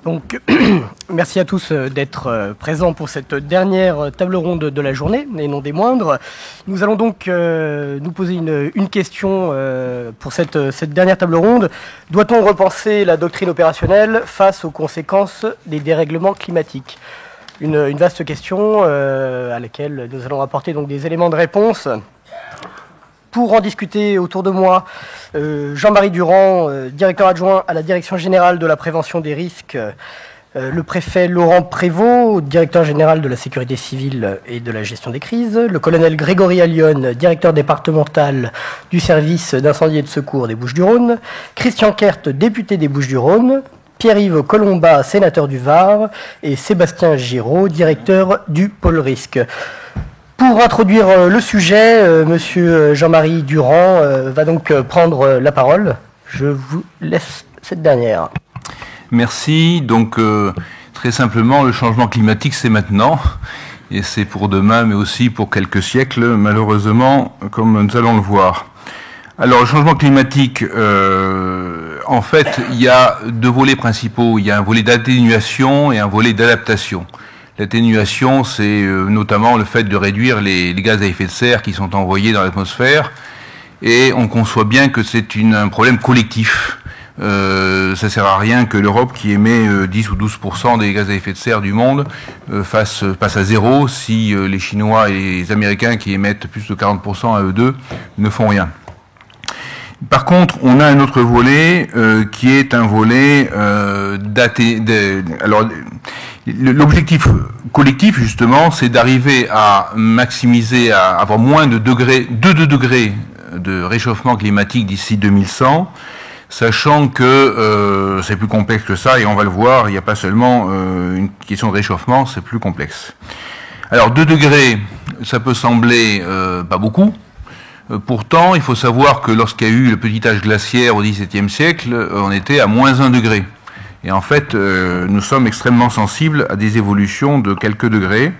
Donc, merci à tous d'être présents pour cette dernière table ronde de la journée, et non des moindres. Nous allons donc nous poser une question pour cette dernière table ronde. Doit-on repenser la doctrine opérationnelle face aux conséquences des dérèglements climatiques ? Une vaste question à laquelle nous allons apporter donc des éléments de réponse. Pour en discuter autour de moi, Jean-Marie Durand, directeur adjoint à la Direction générale de la prévention des risques, le préfet Laurent Prévost, directeur général de la sécurité civile et de la gestion des crises, le colonel Grégory Allione, directeur départemental du service d'incendie et de secours des Bouches-du-Rhône, Christian Kert, député des Bouches-du-Rhône, Pierre-Yves Colomba, sénateur du Var, et Sébastien Giraud, directeur du pôle risque. Pour introduire le sujet, monsieur Jean-Marie Durand va donc prendre la parole. Je vous laisse cette dernière. Merci. Donc, très simplement, le changement climatique, c'est maintenant. Et c'est pour demain, mais aussi pour quelques siècles, malheureusement, comme nous allons le voir. Alors, le changement climatique, en fait, il y a deux volets principaux. Il y a un volet d'atténuation et un volet d'adaptation. L'atténuation, c'est notamment le fait de réduire les gaz à effet de serre qui sont envoyés dans l'atmosphère. Et on conçoit bien que c'est un problème collectif. Ça sert à rien que l'Europe, qui émet 10 ou 12% des gaz à effet de serre du monde, passe à zéro si les Chinois et les Américains, qui émettent plus de 40% à eux deux, ne font rien. Par contre, on a un autre volet qui est un volet alors, l'objectif collectif, justement, c'est d'arriver à maximiser, à avoir moins de 2 degrés de réchauffement climatique d'ici 2100, sachant que c'est plus complexe que ça, et on va le voir, il n'y a pas seulement une question de réchauffement, c'est plus complexe. Alors, 2 degrés, ça peut sembler pas beaucoup. Pourtant, il faut savoir que lorsqu'il y a eu le petit âge glaciaire au XVIIe siècle, on était à moins 1 degré. Et en fait, nous sommes extrêmement sensibles à des évolutions de quelques degrés.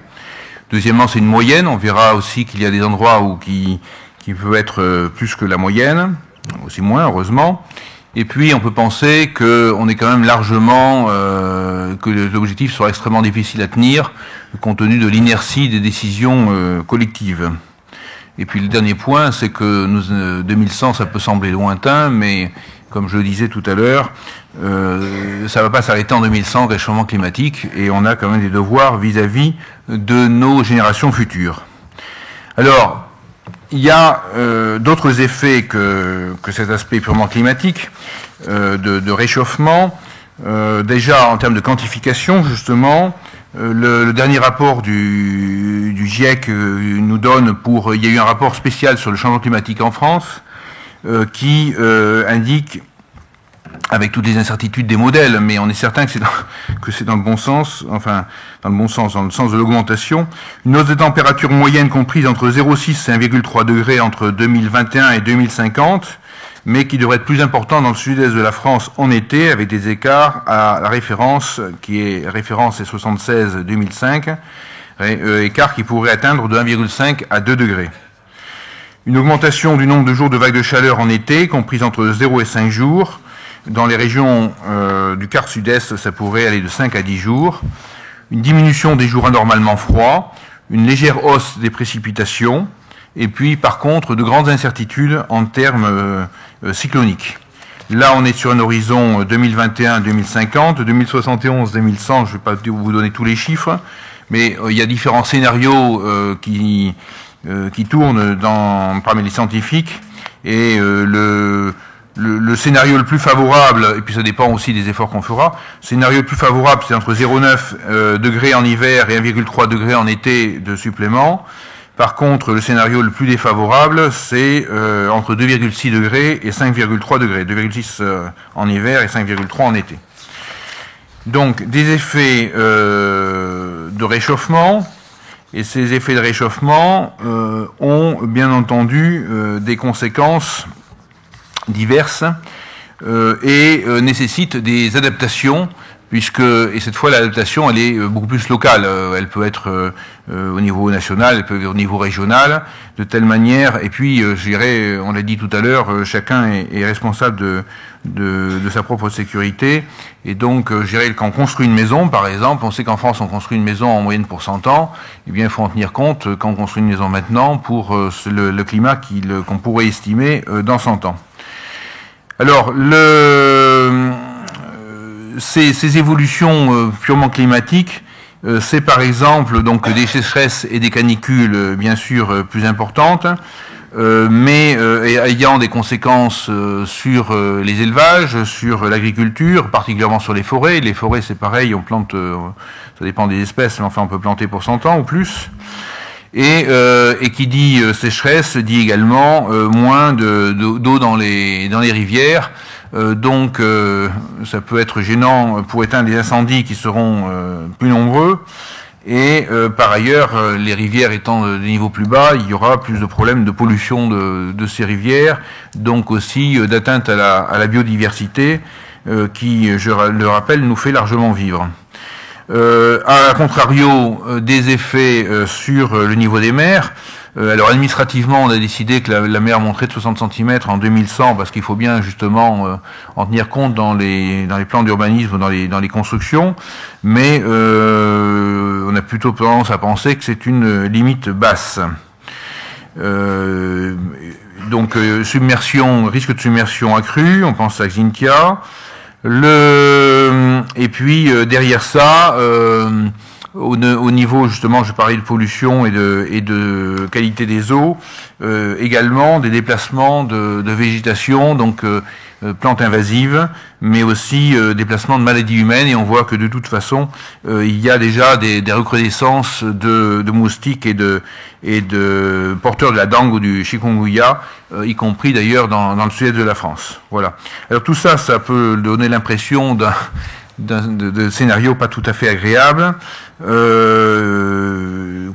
Deuxièmement, c'est une moyenne. On verra aussi qu'il y a des endroits qui peuvent être plus que la moyenne, aussi moins, heureusement. Et puis, on peut penser qu'on est quand même largement, que l'objectif sera extrêmement difficile à tenir, compte tenu de l'inertie des décisions collectives. Et puis le dernier point, c'est que 2100, ça peut sembler lointain, mais comme je le disais tout à l'heure, ça ne va pas s'arrêter en 2100, le réchauffement climatique, et on a quand même des devoirs vis-à-vis de nos générations futures. Alors, il y a d'autres effets que cet aspect purement climatique, de réchauffement. Déjà, en termes de quantification, justement, le dernier rapport du GIEC nous donne il y a eu un rapport spécial sur le changement climatique en France qui indique, avec toutes les incertitudes des modèles, mais on est certain que c'est dans le bon sens, enfin dans le sens de l'augmentation, une hausse de température moyenne comprise entre 0,6 et 1,3 degrés entre 2021 et 2050, mais qui devrait être plus important dans le sud-est de la France en été, avec des écarts à la référence, référence est 76-2005, écart qui pourrait atteindre de 1,5 à 2 degrés. Une augmentation du nombre de jours de vagues de chaleur en été, comprise entre 0 et 5 jours. Dans les régions du quart sud-est, ça pourrait aller de 5 à 10 jours. Une diminution des jours anormalement froids, une légère hausse des précipitations, et puis par contre de grandes incertitudes en termes cycloniques. Là, on est sur un horizon 2021-2050, 2071-2100, je ne vais pas vous donner tous les chiffres, mais il y a différents scénarios qui tournent parmi les scientifiques, et le scénario le plus favorable, et puis ça dépend aussi des efforts qu'on fera, le scénario le plus favorable, c'est entre 0,9 degrés en hiver et 1,3 degrés en été de supplément. Par contre, le scénario le plus défavorable, c'est entre 2,6 degrés et 5,3 degrés. 2,6 en hiver et 5,3 en été. Donc, des effets de réchauffement. Et ces effets de réchauffement ont, bien entendu, des conséquences diverses et nécessitent des adaptations, et cette fois l'adaptation elle est beaucoup plus locale, elle peut être au niveau national, elle peut être au niveau régional, de telle manière, et puis je dirais, on l'a dit tout à l'heure, chacun est responsable de sa propre sécurité, et donc je dirais quand on construit une maison par exemple, on sait qu'en France on construit une maison en moyenne pour 100 ans, eh bien il faut en tenir compte quand on construit une maison maintenant pour le climat qu'on pourrait estimer dans 100 ans. Alors, ces évolutions purement climatiques, c'est par exemple donc des sécheresses et des canicules bien sûr plus importantes, mais ayant des conséquences sur les élevages, sur l'agriculture, particulièrement sur les forêts. Les forêts, c'est pareil, on plante, ça dépend des espèces, mais enfin on peut planter pour 100 ans ou plus. Et qui dit sécheresse dit également moins d'eau dans les rivières. Donc ça peut être gênant pour éteindre les incendies qui seront plus nombreux. Et par ailleurs, les rivières étant des niveaux plus bas, il y aura plus de problèmes de pollution de ces rivières, donc aussi d'atteinte à la biodiversité qui, je le rappelle, nous fait largement vivre. À contrario des effets sur le niveau des mers, alors administrativement on a décidé que la mer monterait de 60 cm en 2100 parce qu'il faut bien justement en tenir compte dans les plans d'urbanisme, dans les constructions, mais on a plutôt tendance à penser que c'est une limite basse. Donc submersion, risque de submersion accru, on pense à Xynthia. Et puis derrière ça, au niveau justement, je parlais de pollution et de qualité des eaux, également des déplacements de végétation, donc plantes invasives, mais aussi déplacements de maladies humaines. Et on voit que de toute façon, il y a déjà des recrudescences de moustiques et de porteurs de la dengue ou du chikungunya, y compris d'ailleurs dans le sud-est de la France. Voilà. Alors tout ça, ça peut donner l'impression de scénario pas tout à fait agréable.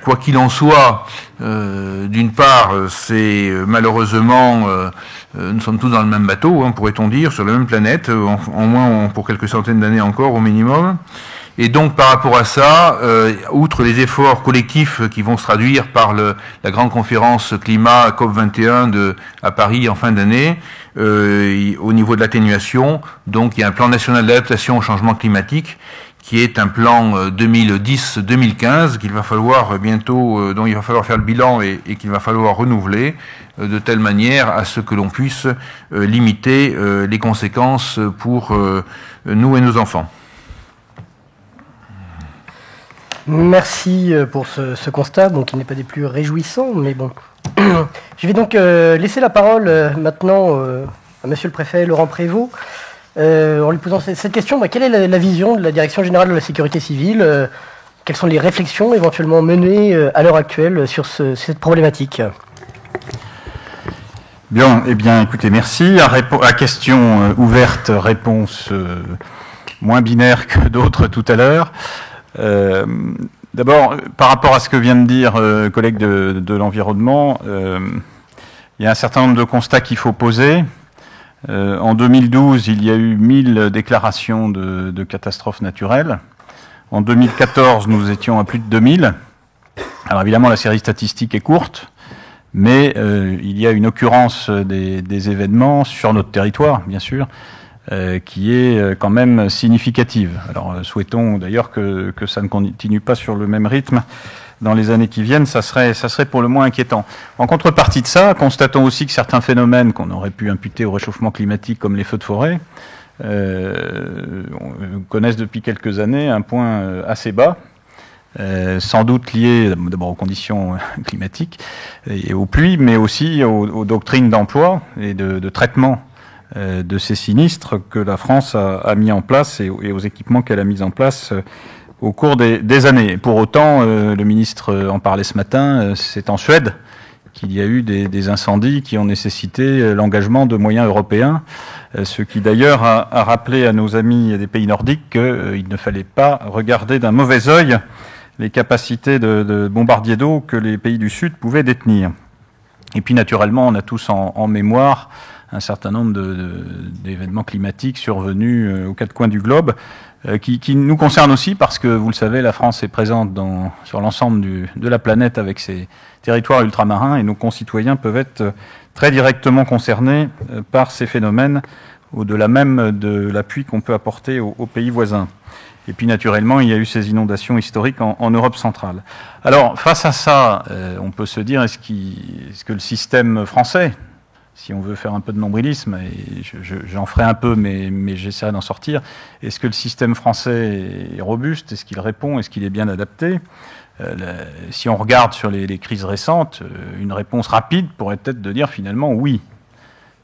Quoi qu'il en soit, d'une part, c'est malheureusement, nous sommes tous dans le même bateau, pourrait-on dire, sur la même planète, en moins pour quelques centaines d'années encore au minimum. Et donc par rapport à ça, outre les efforts collectifs qui vont se traduire par la grande conférence climat COP21 à Paris en fin d'année, au niveau de l'atténuation, donc il y a un plan national d'adaptation au changement climatique qui est un plan 2010-2015 qu'il va falloir bientôt, dont il va falloir faire le bilan et qu'il va falloir renouveler de telle manière à ce que l'on puisse limiter les conséquences pour nous et nos enfants. Merci pour ce constat, qui n'est pas des plus réjouissants, mais bon. Je vais donc laisser la parole maintenant à Monsieur le Préfet Laurent Prévost, en lui posant cette question. Quelle est la vision de la Direction Générale de la Sécurité Civile? Quelles sont les réflexions éventuellement menées à l'heure actuelle sur cette problématique? Bien, écoutez, merci. À question ouverte, réponse moins binaire que d'autres tout à l'heure. D'abord, par rapport à ce que vient de dire collègue de l'environnement, il y a un certain nombre de constats qu'il faut poser. En 2012, il y a eu 1000 déclarations de catastrophes naturelles. En 2014, nous étions à plus de 2000. Alors évidemment, la série statistique est courte, mais il y a une occurrence des événements sur notre territoire, bien sûr, qui est quand même significative. Alors souhaitons d'ailleurs que ça ne continue pas sur le même rythme dans les années qui viennent, ça serait pour le moins inquiétant. En contrepartie de ça, constatons aussi que certains phénomènes qu'on aurait pu imputer au réchauffement climatique, comme les feux de forêt, connaissent depuis quelques années un point assez bas, sans doute lié d'abord aux conditions climatiques et aux pluies, mais aussi aux doctrines d'emploi et de traitement de ces sinistres que la France a mis en place et aux équipements qu'elle a mis en place au cours des années. Pour autant, le ministre en parlait ce matin, c'est en Suède qu'il y a eu des incendies qui ont nécessité l'engagement de moyens européens, ce qui d'ailleurs a rappelé à nos amis des pays nordiques qu'il ne fallait pas regarder d'un mauvais œil les capacités de bombardiers d'eau que les pays du Sud pouvaient détenir. Et puis naturellement, on a tous en mémoire un certain nombre d'événements climatiques survenus aux quatre coins du globe, qui nous concernent aussi parce que, vous le savez, la France est présente sur l'ensemble de la planète avec ses territoires ultramarins, et nos concitoyens peuvent être très directement concernés par ces phénomènes, au-delà même de l'appui qu'on peut apporter aux pays voisins. Et puis naturellement, il y a eu ces inondations historiques en Europe centrale. Alors, face à ça, on peut se dire, est-ce que le système français, si on veut faire un peu de nombrilisme, et j'en ferai un peu, mais j'essaierai d'en sortir, est-ce que le système français est robuste? Est-ce qu'il répond? Est-ce qu'il est bien adapté? Si on regarde sur les crises récentes, une réponse rapide pourrait peut-être de dire finalement oui,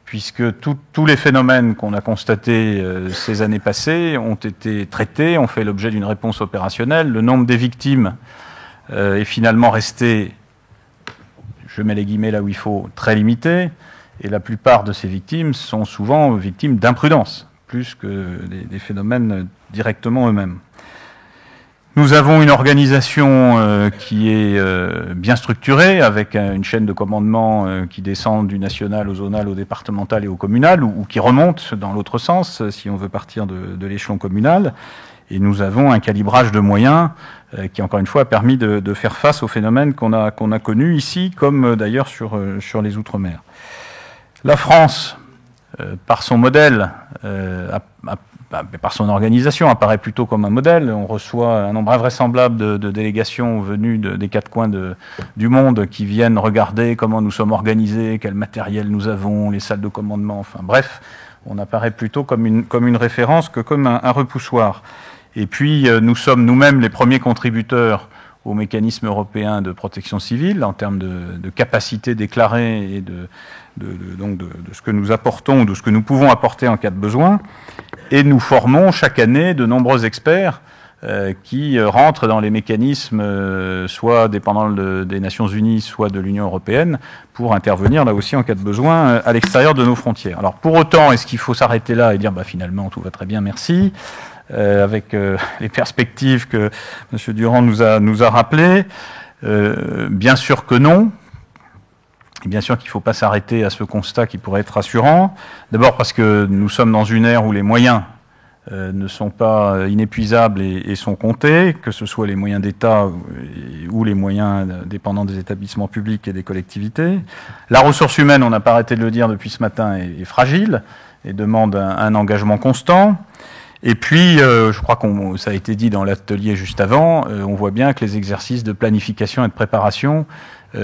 puisque tous les phénomènes qu'on a constatés ces années passées ont été traités, ont fait l'objet d'une réponse opérationnelle. Le nombre des victimes est finalement resté, je mets les guillemets là où il faut, très limité, et la plupart de ces victimes sont souvent victimes d'imprudence, plus que des phénomènes directement eux-mêmes. Nous avons une organisation qui est bien structurée, avec une chaîne de commandement qui descend du national au zonal, au départemental et au communal, ou qui remonte dans l'autre sens, si on veut partir de l'échelon communal. Et nous avons un calibrage de moyens qui, encore une fois, a permis de faire face aux phénomènes qu'on a connus ici, comme d'ailleurs sur les Outre-mer. La France, par son modèle, par son organisation, apparaît plutôt comme un modèle. On reçoit un nombre invraisemblable de délégations venues des quatre coins du monde qui viennent regarder comment nous sommes organisés, quel matériel nous avons, les salles de commandement, enfin bref, on apparaît plutôt comme une référence que comme un repoussoir. Et puis nous sommes nous-mêmes les premiers contributeurs au mécanisme européen de protection civile en termes de capacité déclarée et donc de ce que nous apportons, de ce que nous pouvons apporter en cas de besoin. Et nous formons chaque année de nombreux experts qui rentrent dans les mécanismes soit dépendants des Nations Unies, soit de l'Union européenne, pour intervenir là aussi en cas de besoin à l'extérieur de nos frontières. Alors pour autant, est-ce qu'il faut s'arrêter là et dire finalement tout va très bien, merci, avec les perspectives que M. Durand nous a rappelées? Bien sûr que non. Et bien sûr qu'il ne faut pas s'arrêter à ce constat qui pourrait être rassurant. D'abord parce que nous sommes dans une ère où les moyens ne sont pas inépuisables et sont comptés, que ce soit les moyens d'État ou les moyens dépendants des établissements publics et des collectivités. La ressource humaine, on n'a pas arrêté de le dire depuis ce matin, est fragile et demande un engagement constant. Et puis, je crois que ça a été dit dans l'atelier juste avant, on voit bien que les exercices de planification et de préparation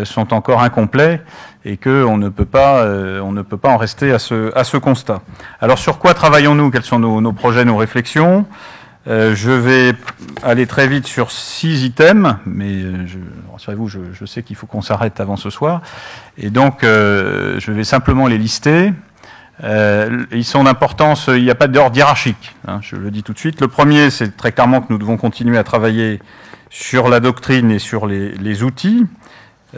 sont encore incomplets et qu'on ne peut pas en rester à ce constat. Alors sur quoi travaillons-nous? Quels sont nos projets, nos réflexions? Je vais aller très vite sur 6 items, mais rassurez-vous, je sais qu'il faut qu'on s'arrête avant ce soir. Et donc, je vais simplement les lister. Ils sont d'importance, il n'y a pas d'ordre hiérarchique, je le dis tout de suite. Le premier, c'est très clairement que nous devons continuer à travailler sur la doctrine et sur les outils.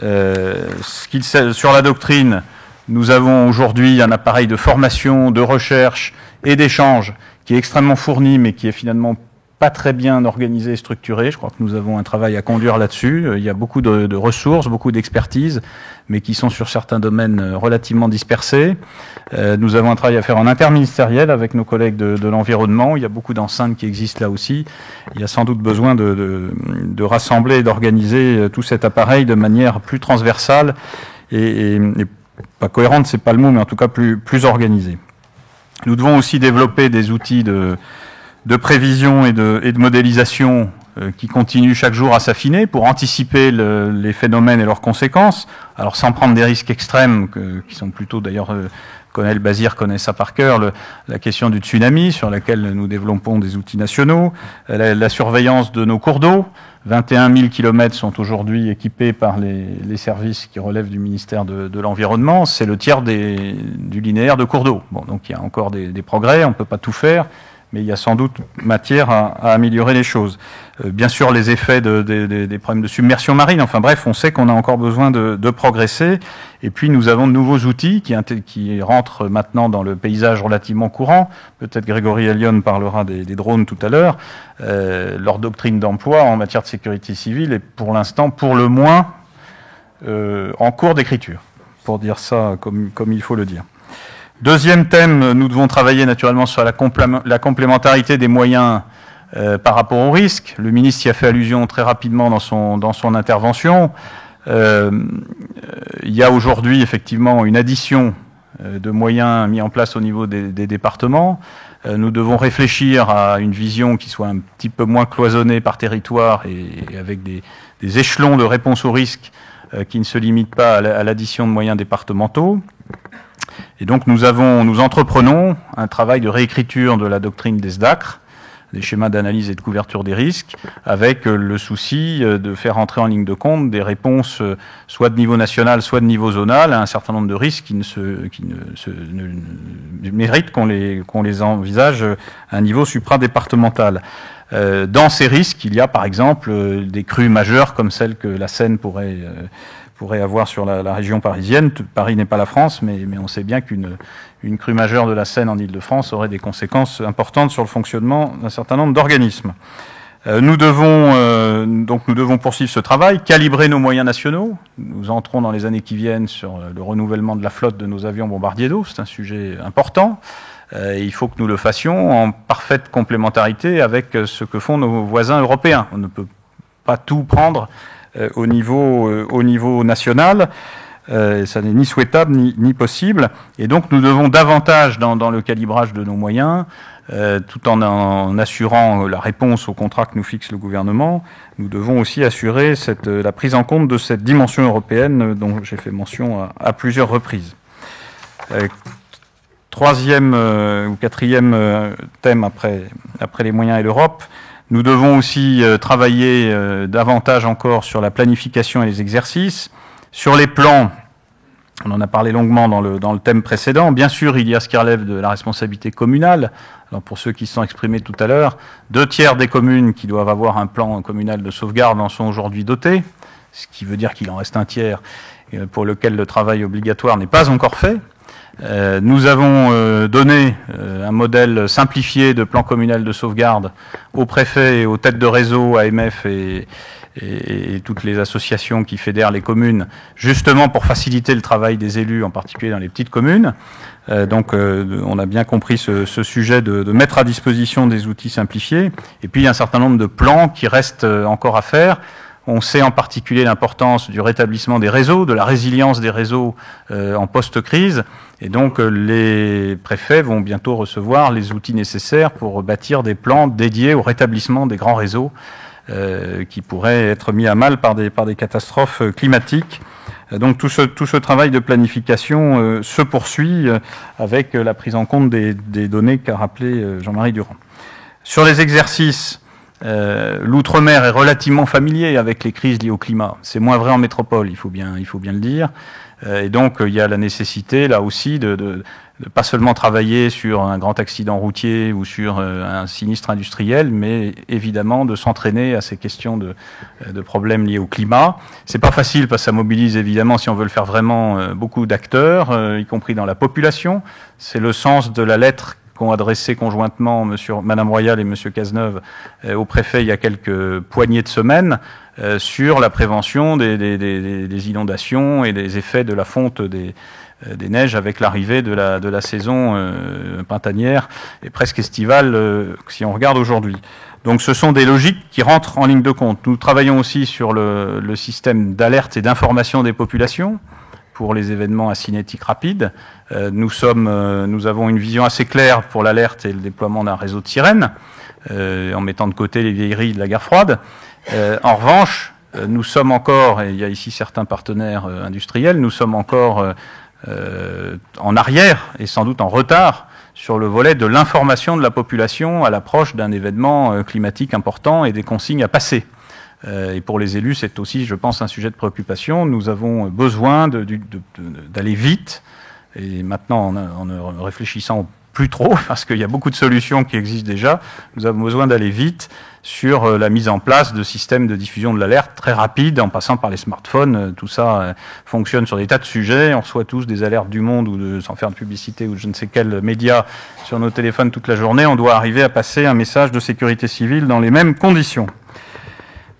Sur la doctrine, nous avons aujourd'hui un appareil de formation, de recherche et d'échange qui est extrêmement fourni, mais qui est finalement pas très bien organisé et structuré. Je crois que nous avons un travail à conduire là-dessus. Il y a beaucoup de ressources, beaucoup d'expertise, mais qui sont sur certains domaines relativement dispersés. Nous avons un travail à faire en interministériel avec nos collègues de l'environnement. Il y a beaucoup d'enceintes qui existent là aussi. Il y a sans doute besoin de rassembler et d'organiser tout cet appareil de manière plus transversale et pas cohérente, c'est pas le mot, mais en tout cas plus organisée. Nous devons aussi développer des outils de prévision et de modélisation qui continuent chaque jour à s'affiner pour anticiper les phénomènes et leurs conséquences, alors sans prendre des risques extrêmes qui sont plutôt d'ailleurs, Conel Bazir connaît ça par cœur, la question du tsunami sur laquelle nous développons des outils nationaux, la surveillance de nos cours d'eau. 21 000 kilomètres sont aujourd'hui équipés par les services qui relèvent du ministère de l'Environnement. C'est le tiers du linéaire de cours d'eau. Bon, donc il y a encore des progrès, on ne peut pas tout faire, mais il y a sans doute matière à améliorer les choses. Bien sûr, les effets des problèmes de submersion marine, enfin bref, on sait qu'on a encore besoin de progresser. Et puis nous avons de nouveaux outils qui rentrent maintenant dans le paysage relativement courant. Peut-être Grégory Allione parlera des drones tout à l'heure. Leur doctrine d'emploi en matière de sécurité civile est pour l'instant, pour le moins, en cours d'écriture, pour dire ça comme il faut le dire. Deuxième thème, nous devons travailler naturellement sur la complémentarité des moyens par rapport au risque. Le ministre y a fait allusion très rapidement dans son intervention. Il y a aujourd'hui effectivement une addition de moyens mis en place au niveau des départements. Nous devons réfléchir à une vision qui soit un petit peu moins cloisonnée par territoire et avec des échelons de réponse au risque qui ne se limitent pas à l'addition de moyens départementaux. Et donc nous entreprenons un travail de réécriture de la doctrine des SDACR, des schémas d'analyse et de couverture des risques, avec le souci de faire entrer en ligne de compte des réponses soit de niveau national, soit de niveau zonal à un certain nombre de risques qui méritent qu'on les envisage à un niveau supradépartemental. Dans ces risques, il y a par exemple des crues majeures comme celles que la Seine pourrait avoir sur la région parisienne. Paris n'est pas la France, mais on sait bien qu'une crue majeure de la Seine en Île-de-France aurait des conséquences importantes sur le fonctionnement d'un certain nombre d'organismes. Nous devons poursuivre ce travail, calibrer nos moyens nationaux. Nous entrons dans les années qui viennent sur le renouvellement de la flotte de nos avions bombardiers d'eau. C'est un sujet important. Il faut que nous le fassions en parfaite complémentarité avec ce que font nos voisins européens. On ne peut pas tout prendre au niveau national. Ça n'est ni souhaitable ni possible. Et donc nous devons davantage, dans le calibrage de nos moyens, tout en assurant la réponse au contrat que nous fixe le gouvernement, nous devons aussi assurer la prise en compte de cette dimension européenne dont j'ai fait mention à plusieurs reprises. Troisième ou quatrième thème après les moyens et l'Europe, nous devons aussi travailler davantage encore sur la planification et les exercices. Sur les plans, on en a parlé longuement dans le thème précédent. Bien sûr, il y a ce qui relève de la responsabilité communale. Alors pour ceux qui se sont exprimés tout à l'heure, 2/3 des communes qui doivent avoir un plan communal de sauvegarde en sont aujourd'hui dotées, ce qui veut dire qu'il en reste un tiers pour lequel le travail obligatoire n'est pas encore fait. Nous avons donné un modèle simplifié de plan communal de sauvegarde aux préfets et aux têtes de réseau, AMF et toutes les associations qui fédèrent les communes, justement pour faciliter le travail des élus, en particulier dans les petites communes. On a bien compris ce sujet de mettre à disposition des outils simplifiés. Et puis il y a un certain nombre de plans qui restent encore à faire. On sait en particulier l'importance du rétablissement des réseaux, de la résilience des réseaux en post-crise. Et donc les préfets vont bientôt recevoir les outils nécessaires pour bâtir des plans dédiés au rétablissement des grands réseaux qui pourraient être mis à mal par des catastrophes climatiques. Donc tout ce travail de planification se poursuit avec la prise en compte des données qu'a rappelé Jean-Marie Durand. Sur les exercices, l'outre-mer est relativement familier avec les crises liées au climat. C'est moins vrai en métropole, il faut bien le dire. Et donc il y a la nécessité là aussi de pas seulement travailler sur un grand accident routier ou sur un sinistre industriel, mais évidemment de s'entraîner à ces questions de problèmes liés au climat. C'est pas facile parce que ça mobilise évidemment, si on veut le faire vraiment, beaucoup d'acteurs, y compris dans la population. C'est le sens de la lettre qu'ont adressé conjointement Madame Royal et Monsieur Cazeneuve au préfet il y a quelques poignées de semaines sur la prévention des inondations et des effets de la fonte des neiges avec l'arrivée de la saison printanière et presque estivale si on regarde aujourd'hui. Donc ce sont des logiques qui rentrent en ligne de compte. Nous travaillons aussi sur le système d'alerte et d'information des populations pour les événements à cinétique rapide. Nous avons une vision assez claire pour l'alerte et le déploiement d'un réseau de sirènes, en mettant de côté les vieilleries de la guerre froide. En revanche, nous sommes encore, et il y a ici certains partenaires industriels, nous sommes encore en arrière et sans doute en retard sur le volet de l'information de la population à l'approche d'un événement climatique important et des consignes à passer. Et pour les élus, c'est aussi, je pense, un sujet de préoccupation. Nous avons besoin d'aller vite, et maintenant, en ne réfléchissant plus trop, parce qu'il y a beaucoup de solutions qui existent déjà, nous avons besoin d'aller vite sur la mise en place de systèmes de diffusion de l'alerte très rapides, en passant par les smartphones. Tout ça fonctionne sur des tas de sujets. On reçoit tous des alertes du Monde, ou sans faire de publicité, ou je ne sais quel média sur nos téléphones toute la journée. On doit arriver à passer un message de sécurité civile dans les mêmes conditions.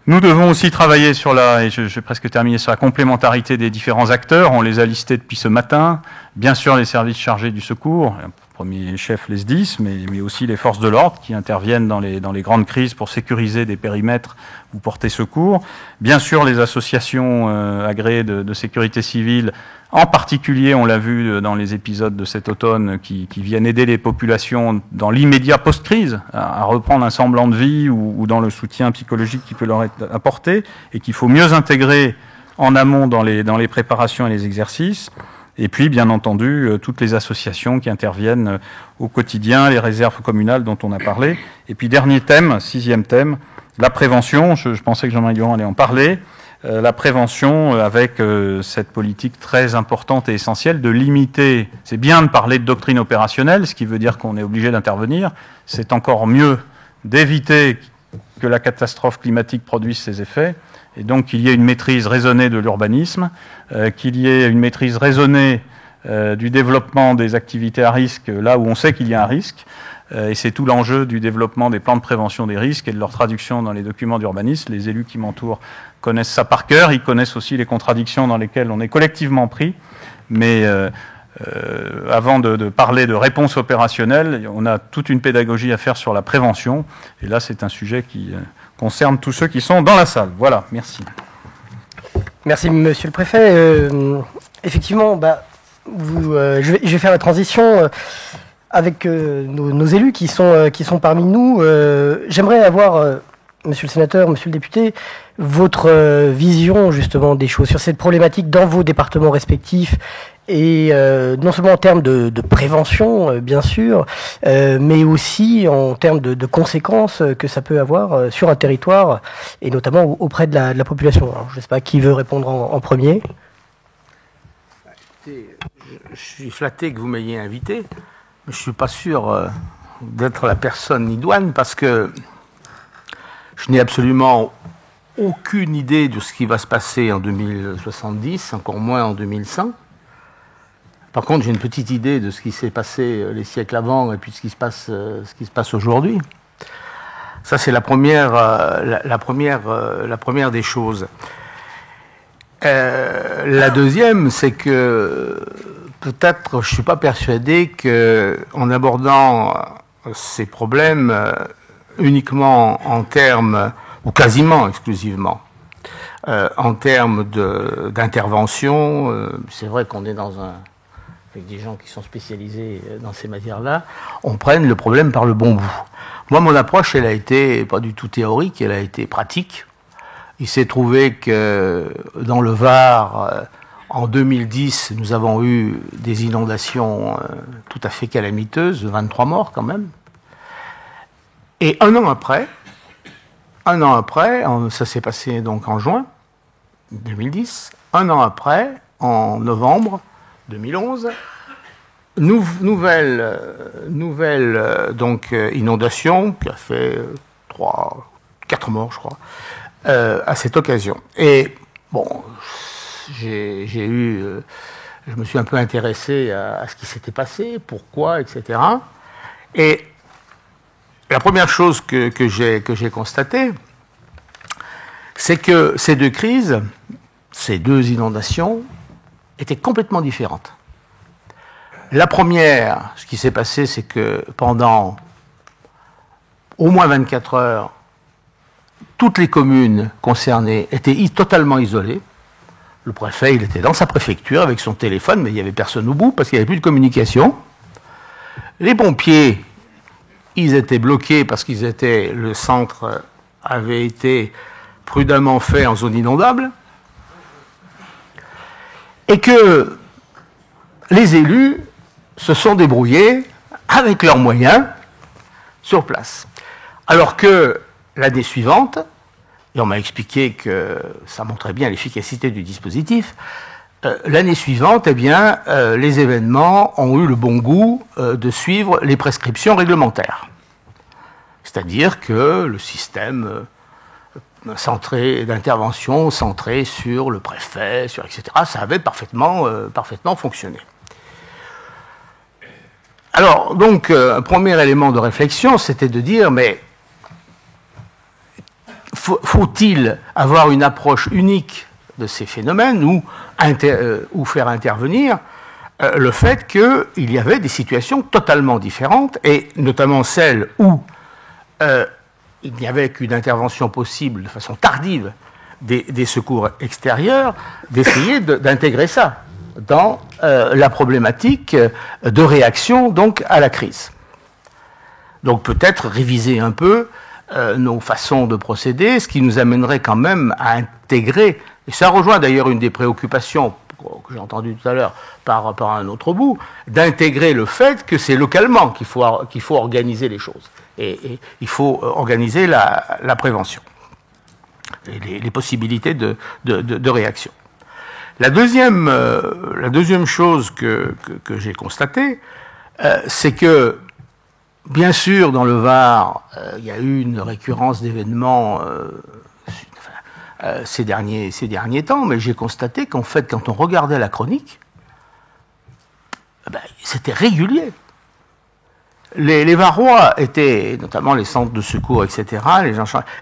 Nous devons aussi travailler sur et je vais presque terminer, sur la complémentarité des différents acteurs. On les a listés depuis ce matin. Bien sûr, les services chargés du secours, premier chef les SDIS, mais aussi les forces de l'ordre qui interviennent dans les grandes crises pour sécuriser des périmètres ou porter secours. Bien sûr, les associations agréées de sécurité civile, en particulier, on l'a vu dans les épisodes de cet automne, qui viennent aider les populations dans l'immédiat post-crise à reprendre un semblant de vie ou dans le soutien psychologique qui peut leur être apporté et qu'il faut mieux intégrer en amont dans les préparations et les exercices. Et puis, bien entendu, toutes les associations qui interviennent au quotidien, les réserves communales dont on a parlé. Et puis, dernier thème, 6e thème, la prévention. Je pensais que Jean-Marie Durand allait en parler. La prévention avec cette politique très importante et essentielle de limiter. C'est bien de parler de doctrine opérationnelle, ce qui veut dire qu'on est obligé d'intervenir. C'est encore mieux d'éviter que la catastrophe climatique produise ses effets. Et donc qu'il y ait une maîtrise raisonnée de l'urbanisme, qu'il y ait une maîtrise raisonnée du développement des activités à risque là où on sait qu'il y a un risque. Et c'est tout l'enjeu du développement des plans de prévention des risques et de leur traduction dans les documents d'urbanisme. Les élus qui m'entourent connaissent ça par cœur, ils connaissent aussi les contradictions dans lesquelles on est collectivement pris. Mais avant de parler de réponse opérationnelle, on a toute une pédagogie à faire sur la prévention. Et là, c'est un sujet qui concerne tous ceux qui sont dans la salle. Voilà, merci. Merci, monsieur le préfet. Effectivement, je vais faire la transition avec nos élus qui sont parmi nous. J'aimerais avoir, monsieur le sénateur, monsieur le député, votre vision justement des choses sur cette problématique dans vos départements respectifs. Et non seulement en termes de prévention, bien sûr, mais aussi en termes de conséquences que ça peut avoir sur un territoire, et notamment auprès de la population. Alors, je ne sais pas qui veut répondre en premier. Écoutez, je suis flatté que vous m'ayez invité, mais je ne suis pas sûr d'être la personne idoine, parce que je n'ai absolument aucune idée de ce qui va se passer en 2070, encore moins en 2100. Par contre, j'ai une petite idée de ce qui s'est passé les siècles avant et puis ce qui se passe aujourd'hui. Ça, c'est la première des choses. La deuxième, c'est que peut-être je ne suis pas persuadé qu'en abordant ces problèmes uniquement en termes, ou quasiment exclusivement, en termes d'intervention, c'est vrai qu'on est avec des gens qui sont spécialisés dans ces matières-là, on prenne le problème par le bon bout. Moi, mon approche, elle a été pas du tout théorique, elle a été pratique. Il s'est trouvé que dans le Var, en 2010, nous avons eu des inondations tout à fait calamiteuses, 23 morts quand même. Et un an après, ça s'est passé donc en juin 2010, un an après, en novembre 2011, nouvelle inondation qui a fait 4 morts, je crois, à cette occasion. Et bon, je me suis un peu intéressé à ce qui s'était passé, pourquoi, etc. Et la première chose que j'ai constatée, c'est que ces deux crises, ces deux inondations, étaient complètement différentes. La première, ce qui s'est passé, c'est que pendant au moins 24 heures, toutes les communes concernées étaient totalement isolées. Le préfet, il était dans sa préfecture avec son téléphone, mais il n'y avait personne au bout parce qu'il n'y avait plus de communication. Les pompiers, ils étaient bloqués parce le centre avait été prudemment fait en zone inondable. Et que les élus se sont débrouillés avec leurs moyens sur place. Alors que l'année suivante, et on m'a expliqué que ça montrait bien l'efficacité du dispositif, l'année suivante, eh bien, les événements ont eu le bon goût de suivre les prescriptions réglementaires. C'est-à-dire que le système d'intervention centré sur le préfet, etc., ça avait parfaitement fonctionné. Alors, donc, un premier élément de réflexion, c'était de dire, mais faut-il avoir une approche unique de ces phénomènes ou faire intervenir le fait qu'il y avait des situations totalement différentes, et notamment celles où il n'y avait qu'une intervention possible de façon tardive des secours extérieurs, d'essayer d'intégrer ça dans la problématique de réaction donc à la crise. Donc peut-être réviser un peu nos façons de procéder, ce qui nous amènerait quand même à intégrer, et ça rejoint d'ailleurs une des préoccupations que j'ai entendues tout à l'heure par un autre bout, d'intégrer le fait que c'est localement qu'il faut organiser les choses. Et il faut organiser la prévention et les possibilités de réaction. La deuxième chose que j'ai constatée, c'est que, bien sûr, dans le Var, il y a eu une récurrence d'événements ces derniers temps, mais j'ai constaté qu'en fait, quand on regardait la chronique, c'était régulier. Les Varois étaient, notamment les centres de secours, etc.,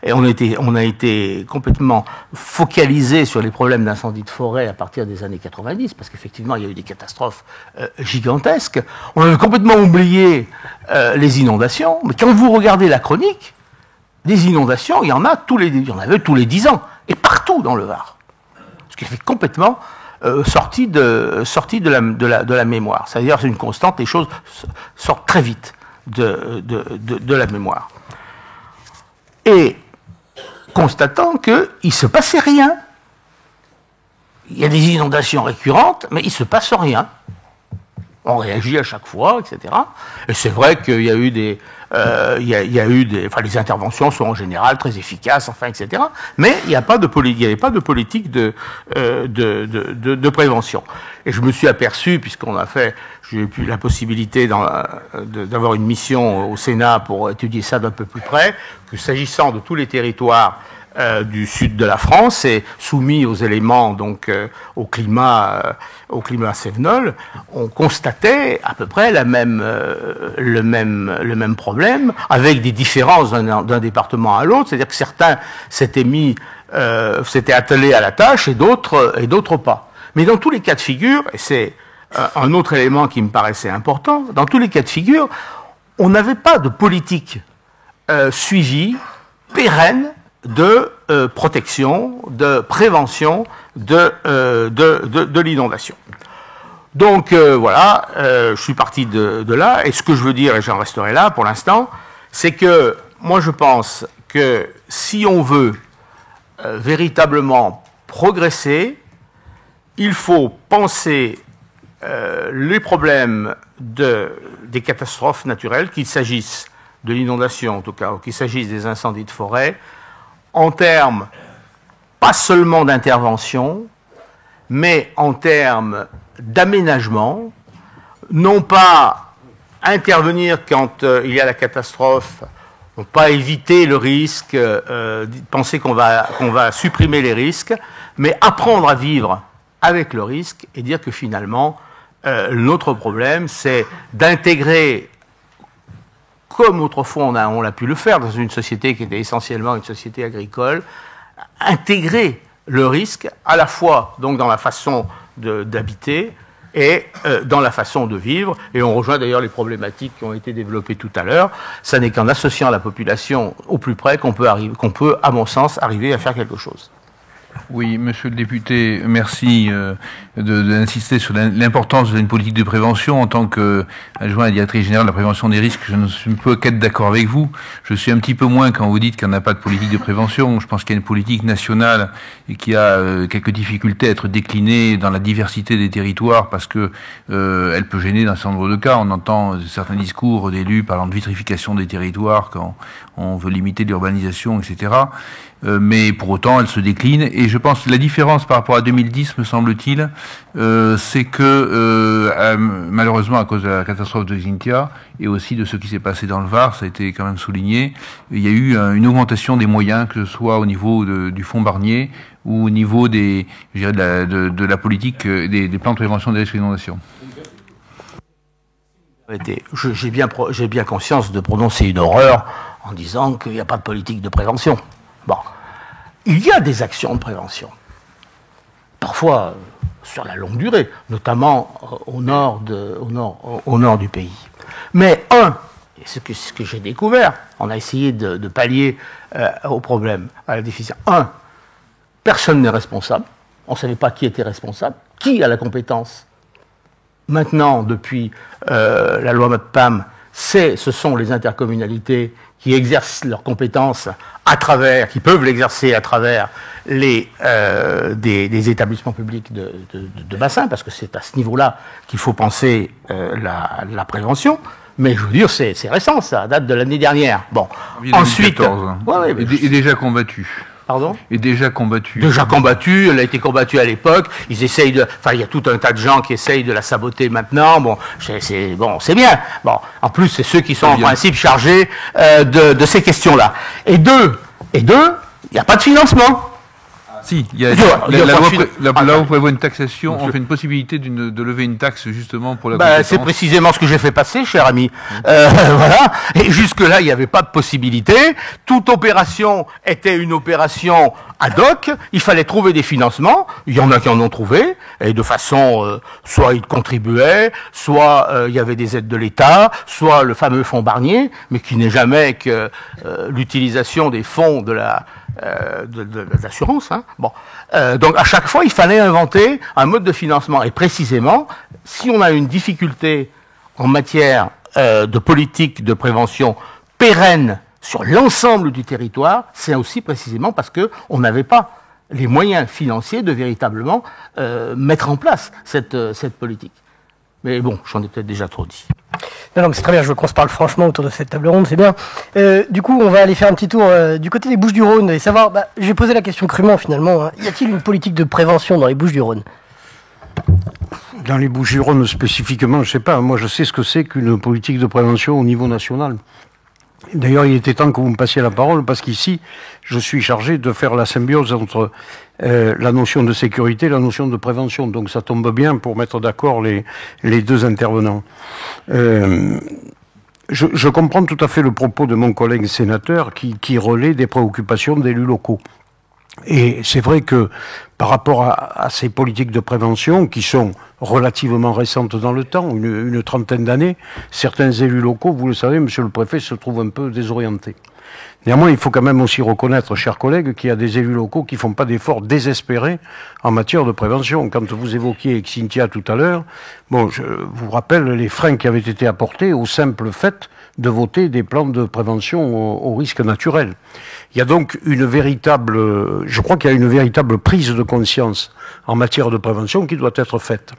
et on a été complètement focalisé sur les problèmes d'incendie de forêt à partir des années 90, parce qu'effectivement, il y a eu des catastrophes gigantesques. On avait complètement oublié les inondations, mais quand vous regardez la chronique, des inondations, il y en avait tous les 10 ans, et partout dans le Var. Ce qui fait complètement sorti de la mémoire. C'est-à-dire, c'est une constante, les choses sortent très vite de la mémoire. Et constatant qu'il ne se passait rien. Il y a des inondations récurrentes, mais il ne se passe rien. On réagit à chaque fois, etc. Et c'est vrai qu'il y a eu les interventions sont en général très efficaces, enfin, etc. Mais il n'y avait pas de politique de prévention. Et je me suis aperçu, j'ai eu la possibilité d'avoir une mission au Sénat pour étudier ça d'un peu plus près, que s'agissant de tous les territoires du sud de la France et soumis aux éléments donc au climat cévenol, on constatait à peu près le même problème, avec des différences d'un département à l'autre, c'est-à-dire que certains s'étaient attelés à la tâche et d'autres pas. Mais dans tous les cas de figure, et c'est un autre élément qui me paraissait important, dans tous les cas de figure, on n'avait pas de politique suivie, pérenne, de protection, de prévention de l'inondation. Donc voilà, je suis parti de là, et ce que je veux dire, et j'en resterai là pour l'instant, c'est que moi je pense que si on veut véritablement progresser, il faut penser les problèmes des catastrophes naturelles, qu'il s'agisse de l'inondation en tout cas, ou qu'il s'agisse des incendies de forêt, en termes pas seulement d'intervention, mais en termes d'aménagement, non pas intervenir quand il y a la catastrophe, non pas éviter le risque, penser qu'on va supprimer les risques, mais apprendre à vivre avec le risque et dire que finalement, notre problème, c'est d'intégrer, comme autrefois on l'a pu le faire dans une société qui était essentiellement une société agricole, intégrer le risque à la fois donc dans la façon d'habiter et dans la façon de vivre. Et on rejoint d'ailleurs les problématiques qui ont été développées tout à l'heure. Ça n'est qu'en associant la population au plus près qu'on peut, à mon sens, arriver à faire quelque chose. Oui, monsieur le député, merci d'insister sur l'importance d'une politique de prévention. En tant qu'adjoint à la directrice générale de la prévention des risques, je ne peux qu'être d'accord avec vous. Je suis un petit peu moins quand vous dites qu'il n'y en a pas de politique de prévention. Je pense qu'il y a une politique nationale et qui a quelques difficultés à être déclinée dans la diversité des territoires parce que elle peut gêner dans un certain nombre de cas. On entend certains discours d'élus parlant de vitrification des territoires quand on veut limiter l'urbanisation, etc. Mais pour autant, elle se décline. Et je pense que la différence par rapport à 2010, me semble-t-il, c'est que malheureusement, à cause de la catastrophe de Xynthia et aussi de ce qui s'est passé dans le Var, ça a été quand même souligné, il y a eu une augmentation des moyens, que ce soit au niveau du fonds Barnier ou au niveau de la politique des plans de prévention des risques d'inondation. J'ai bien conscience de prononcer une horreur en disant qu'il n'y a pas de politique de prévention. Bon, il y a des actions de prévention. Parfois sur la longue durée, notamment au nord du pays. Mais ce que j'ai découvert, on a essayé de pallier au problème, à la déficience. Personne n'est responsable. On ne savait pas qui était responsable. Qui a la compétence? Maintenant, depuis la loi MAPPAM, ce sont les intercommunalités qui exercent leurs compétences qui peuvent l'exercer à travers des établissements publics de bassin, parce que c'est à ce niveau-là qu'il faut penser la prévention. Mais je veux dire, c'est récent, ça date de l'année dernière. Bon, ensuite, est déjà combattu. Pardon ? Est déjà combattu. Déjà combattu, elle a été combattue à l'époque. Ils essayent il y a tout un tas de gens qui essayent de la saboter maintenant. Bon, c'est bien. Bon, en plus, c'est ceux qui sont en principe chargés de ces questions-là. Et deux, il n'y a pas de financement. Si, la loi prévoit une taxation, on fait une possibilité de lever une taxe justement pour la compétence. C'est précisément ce que j'ai fait passer, cher ami. Voilà. Et jusque-là, il n'y avait pas de possibilité. Toute opération était une opération ad hoc. Il fallait trouver des financements. Il y en a qui en ont trouvé. Et de façon, soit ils contribuaient, soit il y avait des aides de l'État, soit le fameux fonds Barnier, mais qui n'est jamais que l'utilisation des fonds de l'assurance. Hein. Bon. Donc à chaque fois, il fallait inventer un mode de financement. Et précisément, si on a une difficulté en matière de politique de prévention pérenne sur l'ensemble du territoire, c'est aussi précisément parce qu'on n'avait pas les moyens financiers de véritablement mettre en place cette politique. Mais bon, j'en ai peut-être déjà trop dit. Non, mais c'est très bien, je veux qu'on se parle franchement autour de cette table ronde, c'est bien. Du coup, on va aller faire un petit tour du côté des Bouches-du-Rhône et savoir, j'ai posé la question crûment finalement, y a-t-il une politique de prévention dans les Bouches-du-Rhône ? Dans les Bouches-du-Rhône spécifiquement, je sais pas, moi je sais ce que c'est qu'une politique de prévention au niveau national. D'ailleurs, il était temps que vous me passiez la parole, parce qu'ici, je suis chargé de faire la symbiose entre la notion de sécurité et la notion de prévention. Donc ça tombe bien pour mettre d'accord les deux intervenants. Je comprends tout à fait le propos de mon collègue sénateur qui relaie des préoccupations d'élus locaux. Et c'est vrai que par rapport à ces politiques de prévention qui sont relativement récentes dans le temps, une trentaine d'années, certains élus locaux, vous le savez, monsieur le préfet, se trouvent un peu désorientés. Néanmoins, il faut quand même aussi reconnaître, chers collègues, qu'il y a des élus locaux qui font pas d'efforts désespérés en matière de prévention. Quand vous évoquiez Cynthia tout à l'heure, bon, je vous rappelle les freins qui avaient été apportés au simple fait de voter des plans de prévention aux risques naturels. Il y a donc je crois qu'il y a une véritable prise de conscience en matière de prévention qui doit être faite.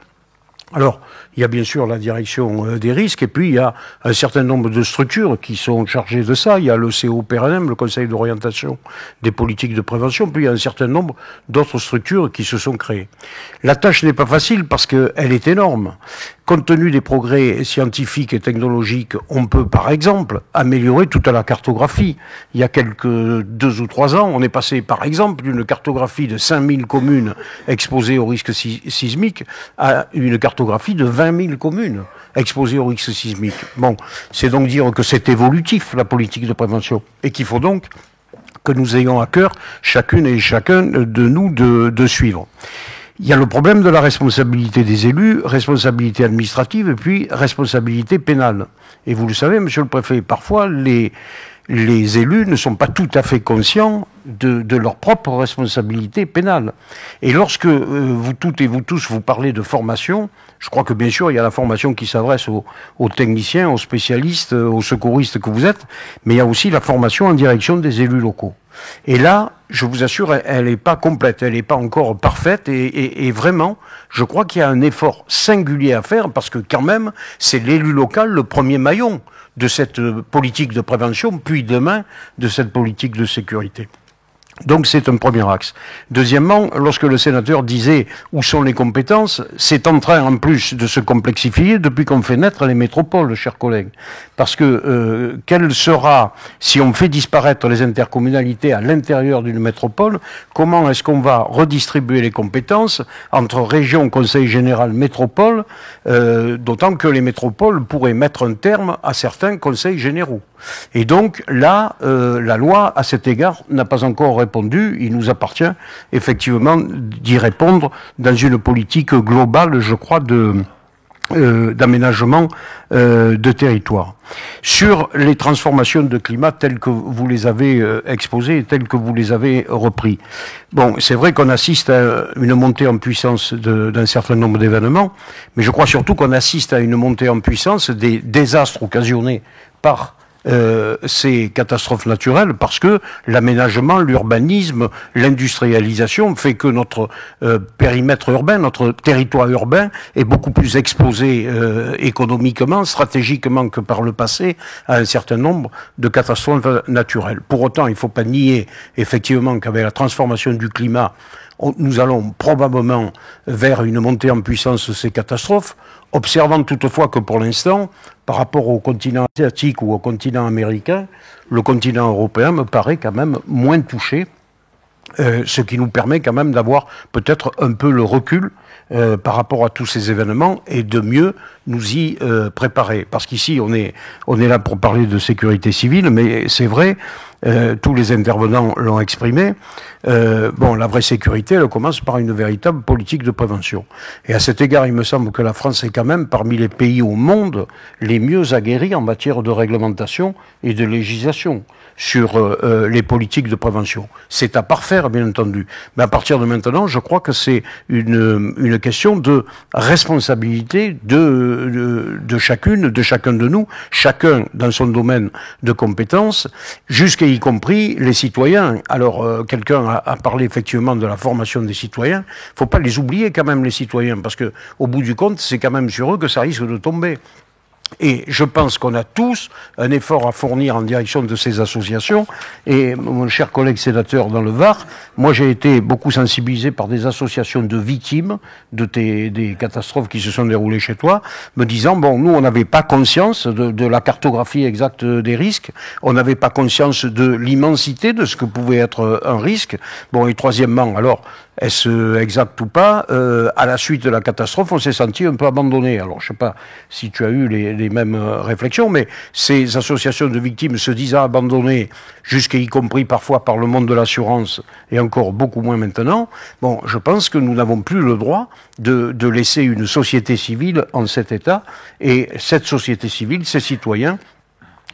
Alors, il y a bien sûr la direction des risques, et puis il y a un certain nombre de structures qui sont chargées de ça. Il y a le COPRNM, le Conseil d'orientation des politiques de prévention, puis il y a un certain nombre d'autres structures qui se sont créées. La tâche n'est pas facile parce qu'elle est énorme. Compte tenu des progrès scientifiques et technologiques, on peut par exemple améliorer toute la cartographie. Il y a 2 ou 3 ans, on est passé par exemple d'une cartographie de 5000 communes exposées au risque sismique à une cartographie de 20 000 communes exposées au risque sismique. Bon, c'est donc dire que c'est évolutif, la politique de prévention, et qu'il faut donc que nous ayons à cœur, chacune et chacun de nous, de suivre. Il y a le problème de la responsabilité des élus, responsabilité administrative et puis responsabilité pénale. Et vous le savez, monsieur le préfet, parfois les élus ne sont pas tout à fait conscients de leur propre responsabilité pénale. Et lorsque vous toutes et vous tous vous parlez de formation, je crois que bien sûr il y a la formation qui s'adresse aux techniciens, aux spécialistes, aux secouristes que vous êtes, mais il y a aussi la formation en direction des élus locaux. Et là, je vous assure, elle n'est pas complète, elle n'est pas encore parfaite, et vraiment, je crois qu'il y a un effort singulier à faire, parce que quand même, c'est l'élu local le premier maillon de cette politique de prévention, puis demain, de cette politique de sécurité. Donc c'est un premier axe. Deuxièmement, lorsque le sénateur disait où sont les compétences, c'est en train en plus de se complexifier depuis qu'on fait naître les métropoles, chers collègues. Parce que quelle sera, si on fait disparaître les intercommunalités à l'intérieur d'une métropole, comment est-ce qu'on va redistribuer les compétences entre région, conseil général, métropole, d'autant que les métropoles pourraient mettre un terme à certains conseils généraux. Et donc là, la loi, à cet égard, n'a pas encore répondu. Il nous appartient effectivement d'y répondre dans une politique globale, je crois, d'aménagement de territoire. Sur les transformations de climat telles que vous les avez exposées et telles que vous les avez repris. Bon, c'est vrai qu'on assiste à une montée en puissance d'un certain nombre d'événements, mais je crois surtout qu'on assiste à une montée en puissance des désastres occasionnés par ces catastrophes naturelles, parce que l'aménagement, l'urbanisme, l'industrialisation fait que notre périmètre urbain, notre territoire urbain est beaucoup plus exposé économiquement, stratégiquement que par le passé à un certain nombre de catastrophes naturelles. Pour autant, il ne faut pas nier effectivement qu'avec la transformation du climat, nous allons probablement vers une montée en puissance de ces catastrophes, observant toutefois que pour l'instant, par rapport au continent asiatique ou au continent américain, le continent européen me paraît quand même moins touché, ce qui nous permet quand même d'avoir peut-être un peu le recul par rapport à tous ces événements et de mieux nous y préparer. Parce qu'ici, on est là pour parler de sécurité civile, mais c'est vrai, tous les intervenants l'ont exprimé, la vraie sécurité, elle commence par une véritable politique de prévention. Et à cet égard, il me semble que la France est quand même parmi les pays au monde les mieux aguerris en matière de réglementation et de législation sur les politiques de prévention. C'est à parfaire, bien entendu. Mais à partir de maintenant, je crois que c'est une question de responsabilité de chacune, de chacun de nous, chacun dans son domaine de compétences, jusqu'à y compris les citoyens. Alors, quelqu'un a parlé effectivement de la formation des citoyens. Faut pas les oublier quand même, les citoyens, parce que au bout du compte, c'est quand même sur eux que ça risque de tomber. Et je pense qu'on a tous un effort à fournir en direction de ces associations. Et mon cher collègue sénateur dans le Var, moi j'ai été beaucoup sensibilisé par des associations de victimes des catastrophes qui se sont déroulées chez toi, me disant, bon, nous on n'avait pas conscience de la cartographie exacte des risques, on n'avait pas conscience de l'immensité de ce que pouvait être un risque. Bon, et troisièmement, alors, est-ce exact ou pas, à la suite de la catastrophe, on s'est senti un peu abandonné. Alors, je sais pas si tu as eu les mêmes réflexions, mais ces associations de victimes se disent abandonnées, jusqu'à y compris parfois par le monde de l'assurance, et encore beaucoup moins maintenant. Bon, je pense que nous n'avons plus le droit de laisser une société civile en cet état, et cette société civile, ces citoyens,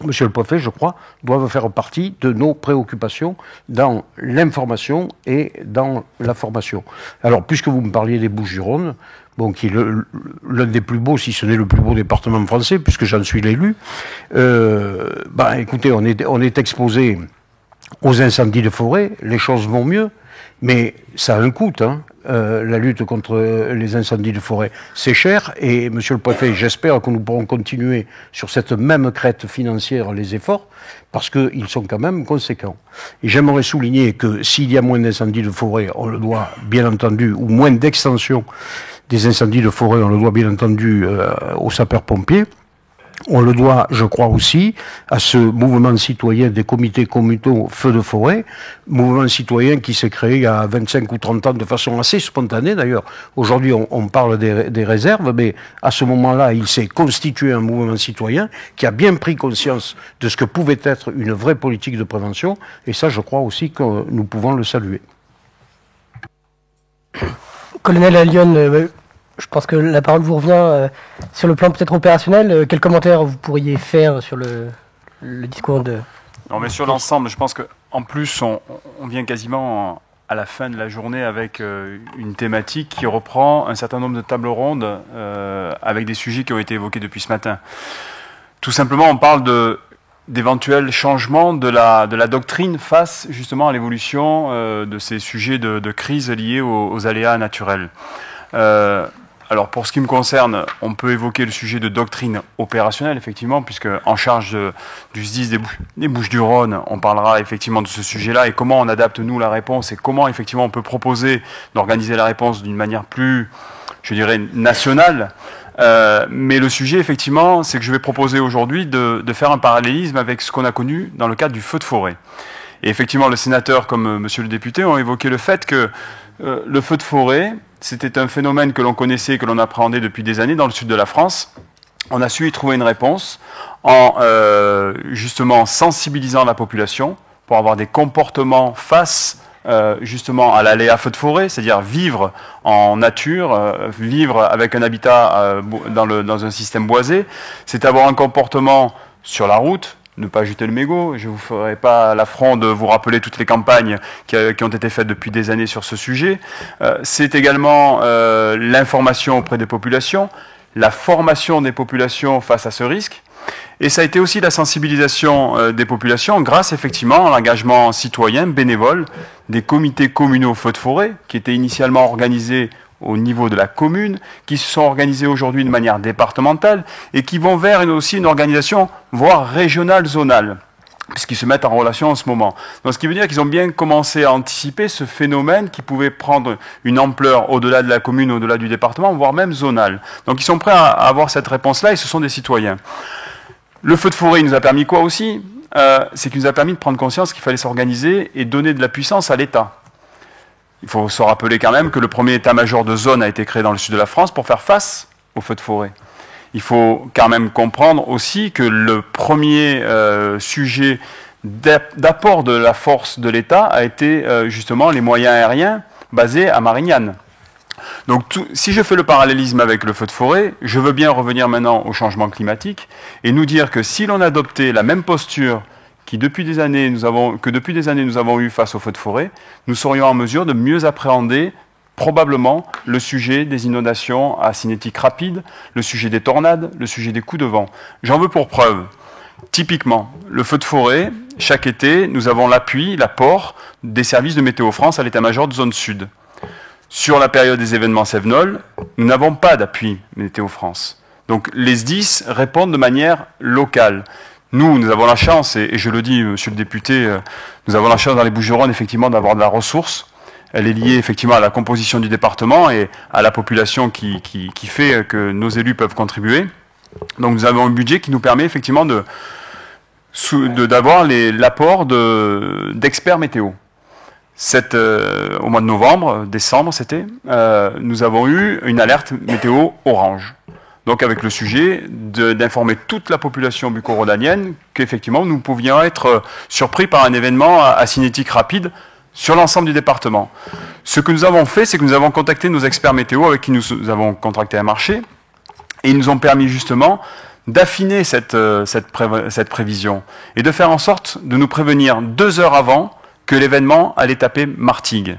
Monsieur le Préfet, je crois, doivent faire partie de nos préoccupations dans l'information et dans la formation. Alors, puisque vous me parliez des Bouches-du-Rhône, bon, qui est l'un des plus beaux, si ce n'est le plus beau département français, puisque j'en suis l'élu, écoutez, on est exposé aux incendies de forêt, les choses vont mieux, mais ça a un coût, hein. La lutte contre les incendies de forêt, c'est cher, et Monsieur le Préfet, j'espère que nous pourrons continuer sur cette même crête financière les efforts, parce qu'ils sont quand même conséquents. Et j'aimerais souligner que s'il y a moins d'incendies de forêt, on le doit bien entendu, ou moins d'extension des incendies de forêt, on le doit bien entendu aux sapeurs-pompiers. On le doit, je crois aussi, à ce mouvement citoyen des comités communaux feux de forêt, mouvement citoyen qui s'est créé il y a 25 ou 30 ans de façon assez spontanée d'ailleurs. Aujourd'hui, on parle des réserves, mais à ce moment-là, il s'est constitué un mouvement citoyen qui a bien pris conscience de ce que pouvait être une vraie politique de prévention, et ça, je crois aussi que nous pouvons le saluer. Colonel Allione, je pense que la parole vous revient sur le plan peut-être opérationnel. Quel commentaire vous pourriez faire sur le discours de... Non, mais sur l'ensemble, je pense qu'en plus, on vient quasiment à la fin de la journée avec une thématique qui reprend un certain nombre de tables rondes avec des sujets qui ont été évoqués depuis ce matin. Tout simplement, on parle d'éventuels changements de la doctrine face justement à l'évolution de ces sujets de crise liés aux aléas naturels. Alors pour ce qui me concerne, on peut évoquer le sujet de doctrine opérationnelle, effectivement, puisque en charge du SDIS des Bouches-du-Rhône, on parlera effectivement de ce sujet-là et comment on adapte nous la réponse et comment effectivement on peut proposer d'organiser la réponse d'une manière plus, je dirais, nationale. Mais le sujet, effectivement, c'est que je vais proposer aujourd'hui de faire un parallélisme avec ce qu'on a connu dans le cadre du feu de forêt. Et effectivement, le sénateur comme monsieur le député ont évoqué le fait que le feu de forêt, c'était un phénomène que l'on connaissait, que l'on appréhendait depuis des années dans le sud de la France. On a su y trouver une réponse en justement sensibilisant la population pour avoir des comportements face justement à l'aléa feu de forêt, c'est-à-dire vivre en nature, vivre avec un habitat dans un système boisé, c'est avoir un comportement sur la route, ne pas jeter le mégot. Je ne vous ferai pas l'affront de vous rappeler toutes les campagnes qui ont été faites depuis des années sur ce sujet. C'est également l'information auprès des populations, la formation des populations face à ce risque. Et ça a été aussi la sensibilisation des populations grâce effectivement à l'engagement citoyen, bénévole, des comités communaux feux de forêt qui étaient initialement organisés au niveau de la commune, qui se sont organisés aujourd'hui de manière départementale et qui vont vers aussi une organisation, voire régionale, zonale, puisqu'ils se mettent en relation en ce moment. Donc, ce qui veut dire qu'ils ont bien commencé à anticiper ce phénomène qui pouvait prendre une ampleur au-delà de la commune, au-delà du département, voire même zonale. Donc ils sont prêts à avoir cette réponse-là et ce sont des citoyens. Le feu de forêt, il nous a permis quoi aussi ? C'est qu'il nous a permis de prendre conscience qu'il fallait s'organiser et donner de la puissance à l'État. Il faut se rappeler quand même que le premier état-major de zone a été créé dans le sud de la France pour faire face aux feux de forêt. Il faut quand même comprendre aussi que le premier sujet d'apport de la force de l'État a été justement les moyens aériens basés à Marignane. Donc si je fais le parallélisme avec le feu de forêt, je veux bien revenir maintenant au changement climatique et nous dire que si l'on adoptait la même posture que depuis des années nous avons eu face au feu de forêt, nous serions en mesure de mieux appréhender probablement le sujet des inondations à cinétique rapide, le sujet des tornades, le sujet des coups de vent. J'en veux pour preuve. Typiquement, le feu de forêt, chaque été, nous avons l'apport des services de Météo France à l'état-major de zone sud. Sur la période des événements Cévenol, nous n'avons pas d'appui Météo France. Donc les SDIS répondent de manière locale. Nous avons la chance, et je le dis, monsieur le député, nous avons la chance dans les Bouches-du-Rhône, effectivement, d'avoir de la ressource. Elle est liée, effectivement, à la composition du département et à la population qui fait que nos élus peuvent contribuer. Donc nous avons un budget qui nous permet, effectivement, d'avoir l'apport d'experts météo. Au mois de novembre, décembre, nous avons eu une alerte météo orange. Donc avec le sujet d'informer toute la population bucco-rhodanienne qu'effectivement nous pouvions être surpris par un événement à cinétique rapide sur l'ensemble du département. Ce que nous avons fait, c'est que nous avons contacté nos experts météo avec qui nous avons contracté un marché et ils nous ont permis justement d'affiner cette prévision et de faire en sorte de nous prévenir 2 heures avant que l'événement allait taper Martigues.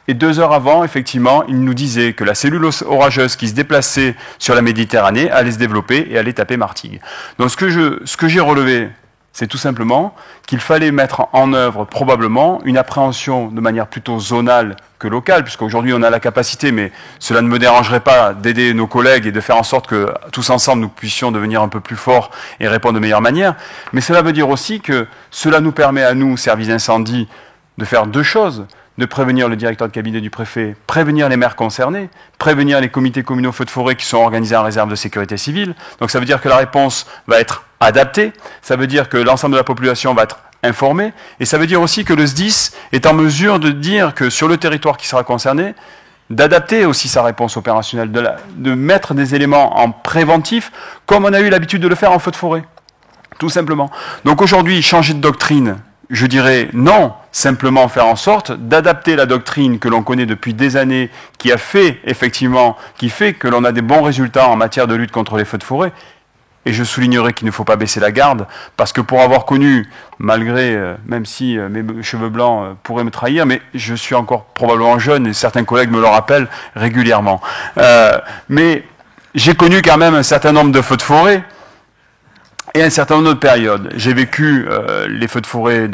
Et 2 heures avant, effectivement, il nous disait que la cellule orageuse qui se déplaçait sur la Méditerranée allait se développer et allait taper Martigues. Donc ce que j'ai relevé, c'est tout simplement qu'il fallait mettre en œuvre probablement une appréhension de manière plutôt zonale que locale, puisqu'aujourd'hui on a la capacité, mais cela ne me dérangerait pas d'aider nos collègues et de faire en sorte que tous ensemble nous puissions devenir un peu plus forts et répondre de meilleure manière. Mais cela veut dire aussi que cela nous permet à nous, service d'incendie, de faire 2 choses. De prévenir le directeur de cabinet du préfet, prévenir les maires concernés, prévenir les comités communaux feux de forêt qui sont organisés en réserve de sécurité civile. Donc ça veut dire que la réponse va être adaptée, ça veut dire que l'ensemble de la population va être informée, et ça veut dire aussi que le SDIS est en mesure de dire que sur le territoire qui sera concerné, d'adapter aussi sa réponse opérationnelle, de mettre des éléments en préventif, comme on a eu l'habitude de le faire en feu de forêt, tout simplement. Donc aujourd'hui, changer de doctrine, je dirais non, simplement faire en sorte d'adapter la doctrine que l'on connaît depuis des années, qui fait que l'on a des bons résultats en matière de lutte contre les feux de forêt. Et je soulignerai qu'il ne faut pas baisser la garde, parce que pour avoir connu, même si mes cheveux blancs pourraient me trahir, mais je suis encore probablement jeune et certains collègues me le rappellent régulièrement. Mais j'ai connu quand même un certain nombre de feux de forêt, et un certain nombre d'autres périodes. J'ai vécu les feux de forêt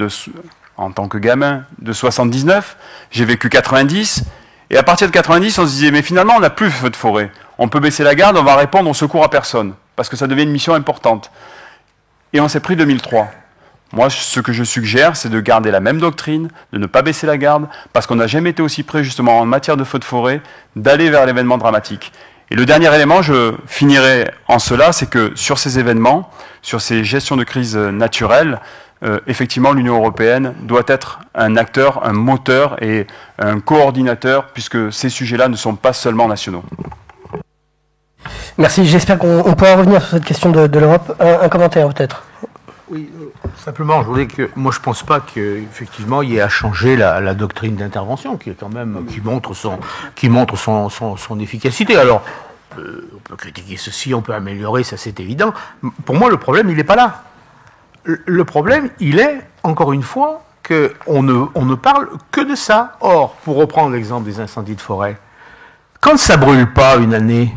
en tant que gamin de 79, j'ai vécu 90, et à partir de 90, on se disait, mais finalement, on n'a plus de feux de forêt. On peut baisser la garde, on va répondre au secours à personne, parce que ça devient une mission importante. Et on s'est pris 2003. Moi, ce que je suggère, c'est de garder la même doctrine, de ne pas baisser la garde, parce qu'on n'a jamais été aussi près, justement, en matière de feux de forêt, d'aller vers l'événement dramatique. Et le dernier élément, je finirai en cela, c'est que sur ces événements, sur ces gestions de crise naturelles, effectivement, l'Union européenne doit être un acteur, un moteur et un coordinateur, puisque ces sujets-là ne sont pas seulement nationaux. Merci, j'espère qu'on pourra revenir sur cette question de l'Europe. Un commentaire peut-être. Oui, simplement, je voulais que moi je pense pas qu'effectivement il y ait à changer la doctrine d'intervention qui est quand même qui montre son efficacité. Alors on peut critiquer ceci, on peut améliorer, ça c'est évident. Pour moi le problème il n'est pas là. Le problème il est encore une fois qu'on ne parle que de ça. Or, pour reprendre l'exemple des incendies de forêt, quand ça brûle pas une année,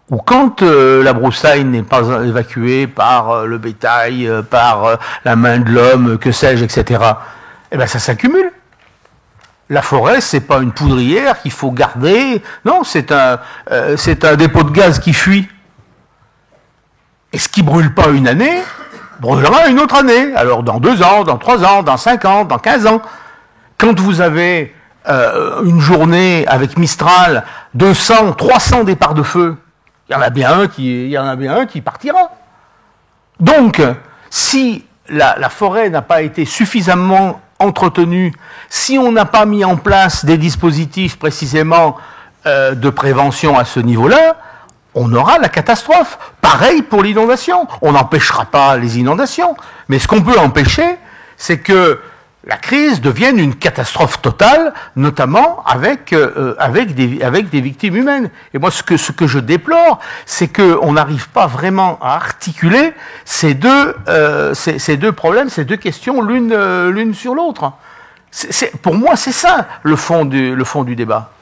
ou quand la broussaille n'est pas évacuée par le bétail, par la main de l'homme, que sais-je, etc., eh ben ça s'accumule. La forêt, c'est pas une poudrière qu'il faut garder. Non, c'est un dépôt de gaz qui fuit. Et ce qui brûle pas une année, brûlera une autre année. Alors dans 2 ans, dans 3 ans, dans 5 ans, dans 15 ans. Quand vous avez une journée avec Mistral, 200, 300 départs de feu, il y en a bien un qui partira. Donc, si la forêt n'a pas été suffisamment entretenue, si on n'a pas mis en place des dispositifs précisément de prévention à ce niveau-là, on aura la catastrophe. Pareil pour l'inondation. On n'empêchera pas les inondations. Mais ce qu'on peut empêcher, c'est que la crise devienne une catastrophe totale, notamment avec des victimes humaines. Et moi, ce que je déplore, c'est qu'on n'arrive pas vraiment à articuler ces deux problèmes, ces deux questions l'une sur l'autre. Pour moi, c'est ça le fond du débat.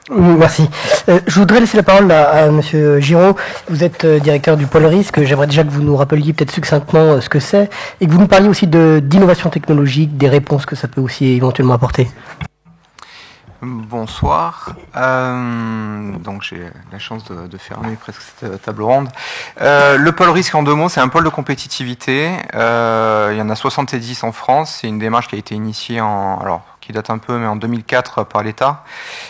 Merci. Je voudrais laisser la parole à Monsieur Giraud. Vous êtes directeur du pôle risque. J'aimerais déjà que vous nous rappeliez peut-être succinctement ce que c'est et que vous nous parliez aussi d'innovation technologique, des réponses que ça peut aussi éventuellement apporter. Bonsoir. Donc j'ai la chance de fermer presque cette table ronde. Le pôle risque en 2 mots, c'est un pôle de compétitivité. Il y en a 70 en France. C'est une démarche qui a été initiée qui date un peu, mais en 2004 par l'État,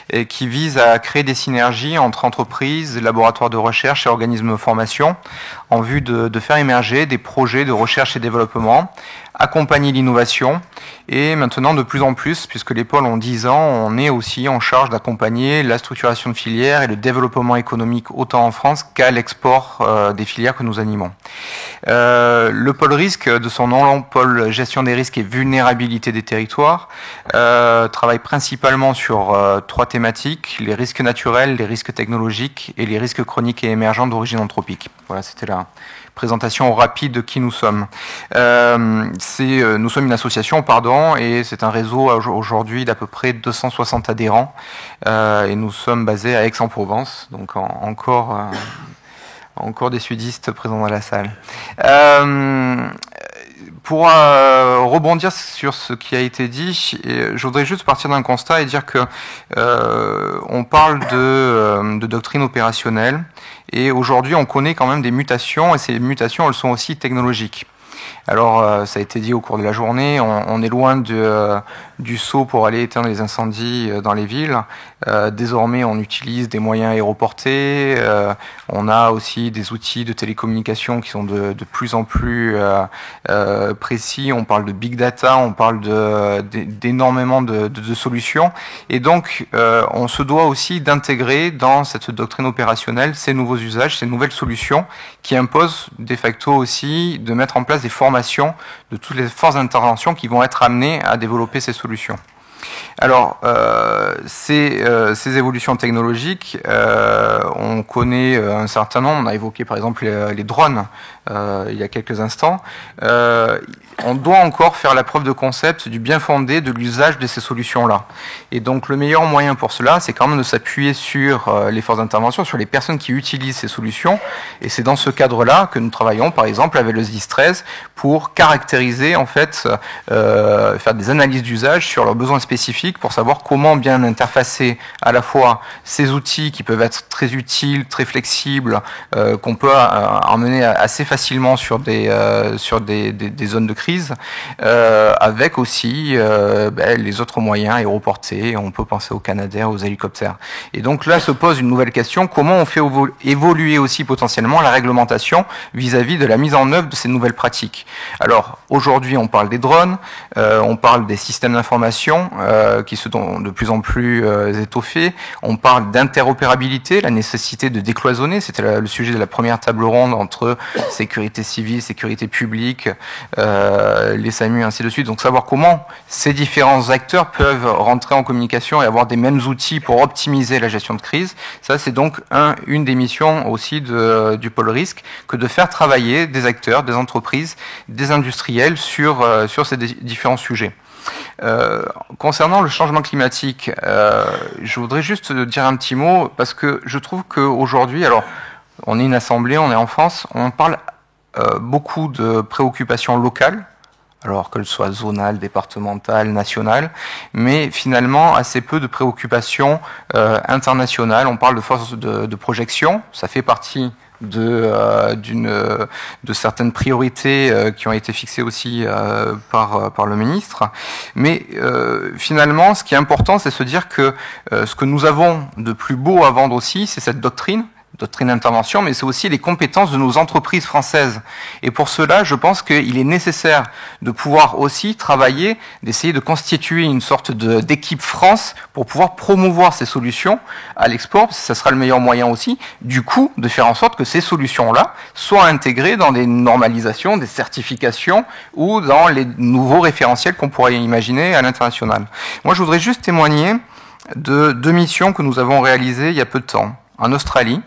et qui vise à créer des synergies entre entreprises, laboratoires de recherche et organismes de formation en vue de faire émerger des projets de recherche et développement, accompagner l'innovation, et maintenant de plus en plus, puisque les pôles ont 10 ans, on est aussi en charge d'accompagner la structuration de filières et le développement économique autant en France qu'à l'export des filières que nous animons. Le pôle risque, de son nom, pôle gestion des risques et vulnérabilité des territoires, travaille principalement sur 3 thématiques: les risques naturels, les risques technologiques et les risques chroniques et émergents d'origine anthropique. Voilà, c'était la présentation rapide de qui nous sommes. Nous sommes une association, et c'est un réseau aujourd'hui d'à peu près 260 adhérents, et nous sommes basés à Aix-en-Provence, donc encore des sudistes présents dans la salle. Pour rebondir sur ce qui a été dit, je voudrais juste partir d'un constat et dire que on parle de doctrine opérationnelle, et aujourd'hui on connaît quand même des mutations, et ces mutations elles sont aussi technologiques. Alors, ça a été dit au cours de la journée, on est loin du saut pour aller éteindre les incendies dans les villes. Désormais, on utilise des moyens aéroportés. On a aussi des outils de télécommunication qui sont de plus en plus précis. On parle de big data, on parle d'énormément de solutions. Et donc, on se doit aussi d'intégrer dans cette doctrine opérationnelle ces nouveaux usages, ces nouvelles solutions qui imposent de facto aussi de mettre en place des formations de toutes les forces d'intervention qui vont être amenées à développer ces solutions. Alors, ces évolutions technologiques, on connaît un certain nombre. On a évoqué par exemple les drones il y a quelques instants. On doit encore faire la preuve de concept du bien fondé de l'usage de ces solutions-là. Et donc le meilleur moyen pour cela, c'est quand même de s'appuyer sur les forces d'intervention, sur les personnes qui utilisent ces solutions. Et c'est dans ce cadre-là que nous travaillons, par exemple, avec le SDIS 13, pour caractériser, en fait, faire des analyses d'usage sur leurs besoins spécifiques, pour savoir comment bien interfacer à la fois ces outils qui peuvent être très utiles, très flexibles, qu'on peut emmener assez facilement sur des zones de crise, avec aussi les autres moyens aéroportés. On peut penser aux Canadair, aux hélicoptères. Et donc là se pose une nouvelle question: comment on fait évoluer aussi potentiellement la réglementation vis-à-vis de la mise en œuvre de ces nouvelles pratiques? Alors aujourd'hui on parle des drones, on parle des systèmes d'information, qui se sont de plus en plus étoffées. On parle d'interopérabilité, la nécessité de décloisonner. C'était le sujet de la première table ronde entre sécurité civile, sécurité publique, les SAMU, ainsi de suite. Donc savoir comment ces différents acteurs peuvent rentrer en communication et avoir des mêmes outils pour optimiser la gestion de crise. Ça, c'est donc une des missions aussi du pôle risque, que de faire travailler des acteurs, des entreprises, des industriels sur ces différents sujets. Concernant le changement climatique, je voudrais juste dire un petit mot, parce que je trouve qu'aujourd'hui, alors on est une assemblée, on est en France, on parle beaucoup de préoccupations locales, alors qu'elles soient zonales, départementales, nationales, mais finalement assez peu de préoccupations internationales. On parle de force de projection, ça fait partie de certaines priorités qui ont été fixées aussi par le ministre. Mais finalement, ce qui est important, c'est de se dire que ce que nous avons de plus beau à vendre aussi, c'est cette doctrine d'intervention, mais c'est aussi les compétences de nos entreprises françaises. Et pour cela, je pense qu'il est nécessaire de pouvoir aussi travailler, d'essayer de constituer une sorte d'équipe France pour pouvoir promouvoir ces solutions à l'export, parce que ça sera le meilleur moyen aussi, du coup, de faire en sorte que ces solutions-là soient intégrées dans des normalisations, des certifications ou dans les nouveaux référentiels qu'on pourrait imaginer à l'international. Moi, je voudrais juste témoigner de 2 missions que nous avons réalisées il y a peu de temps. En Australie,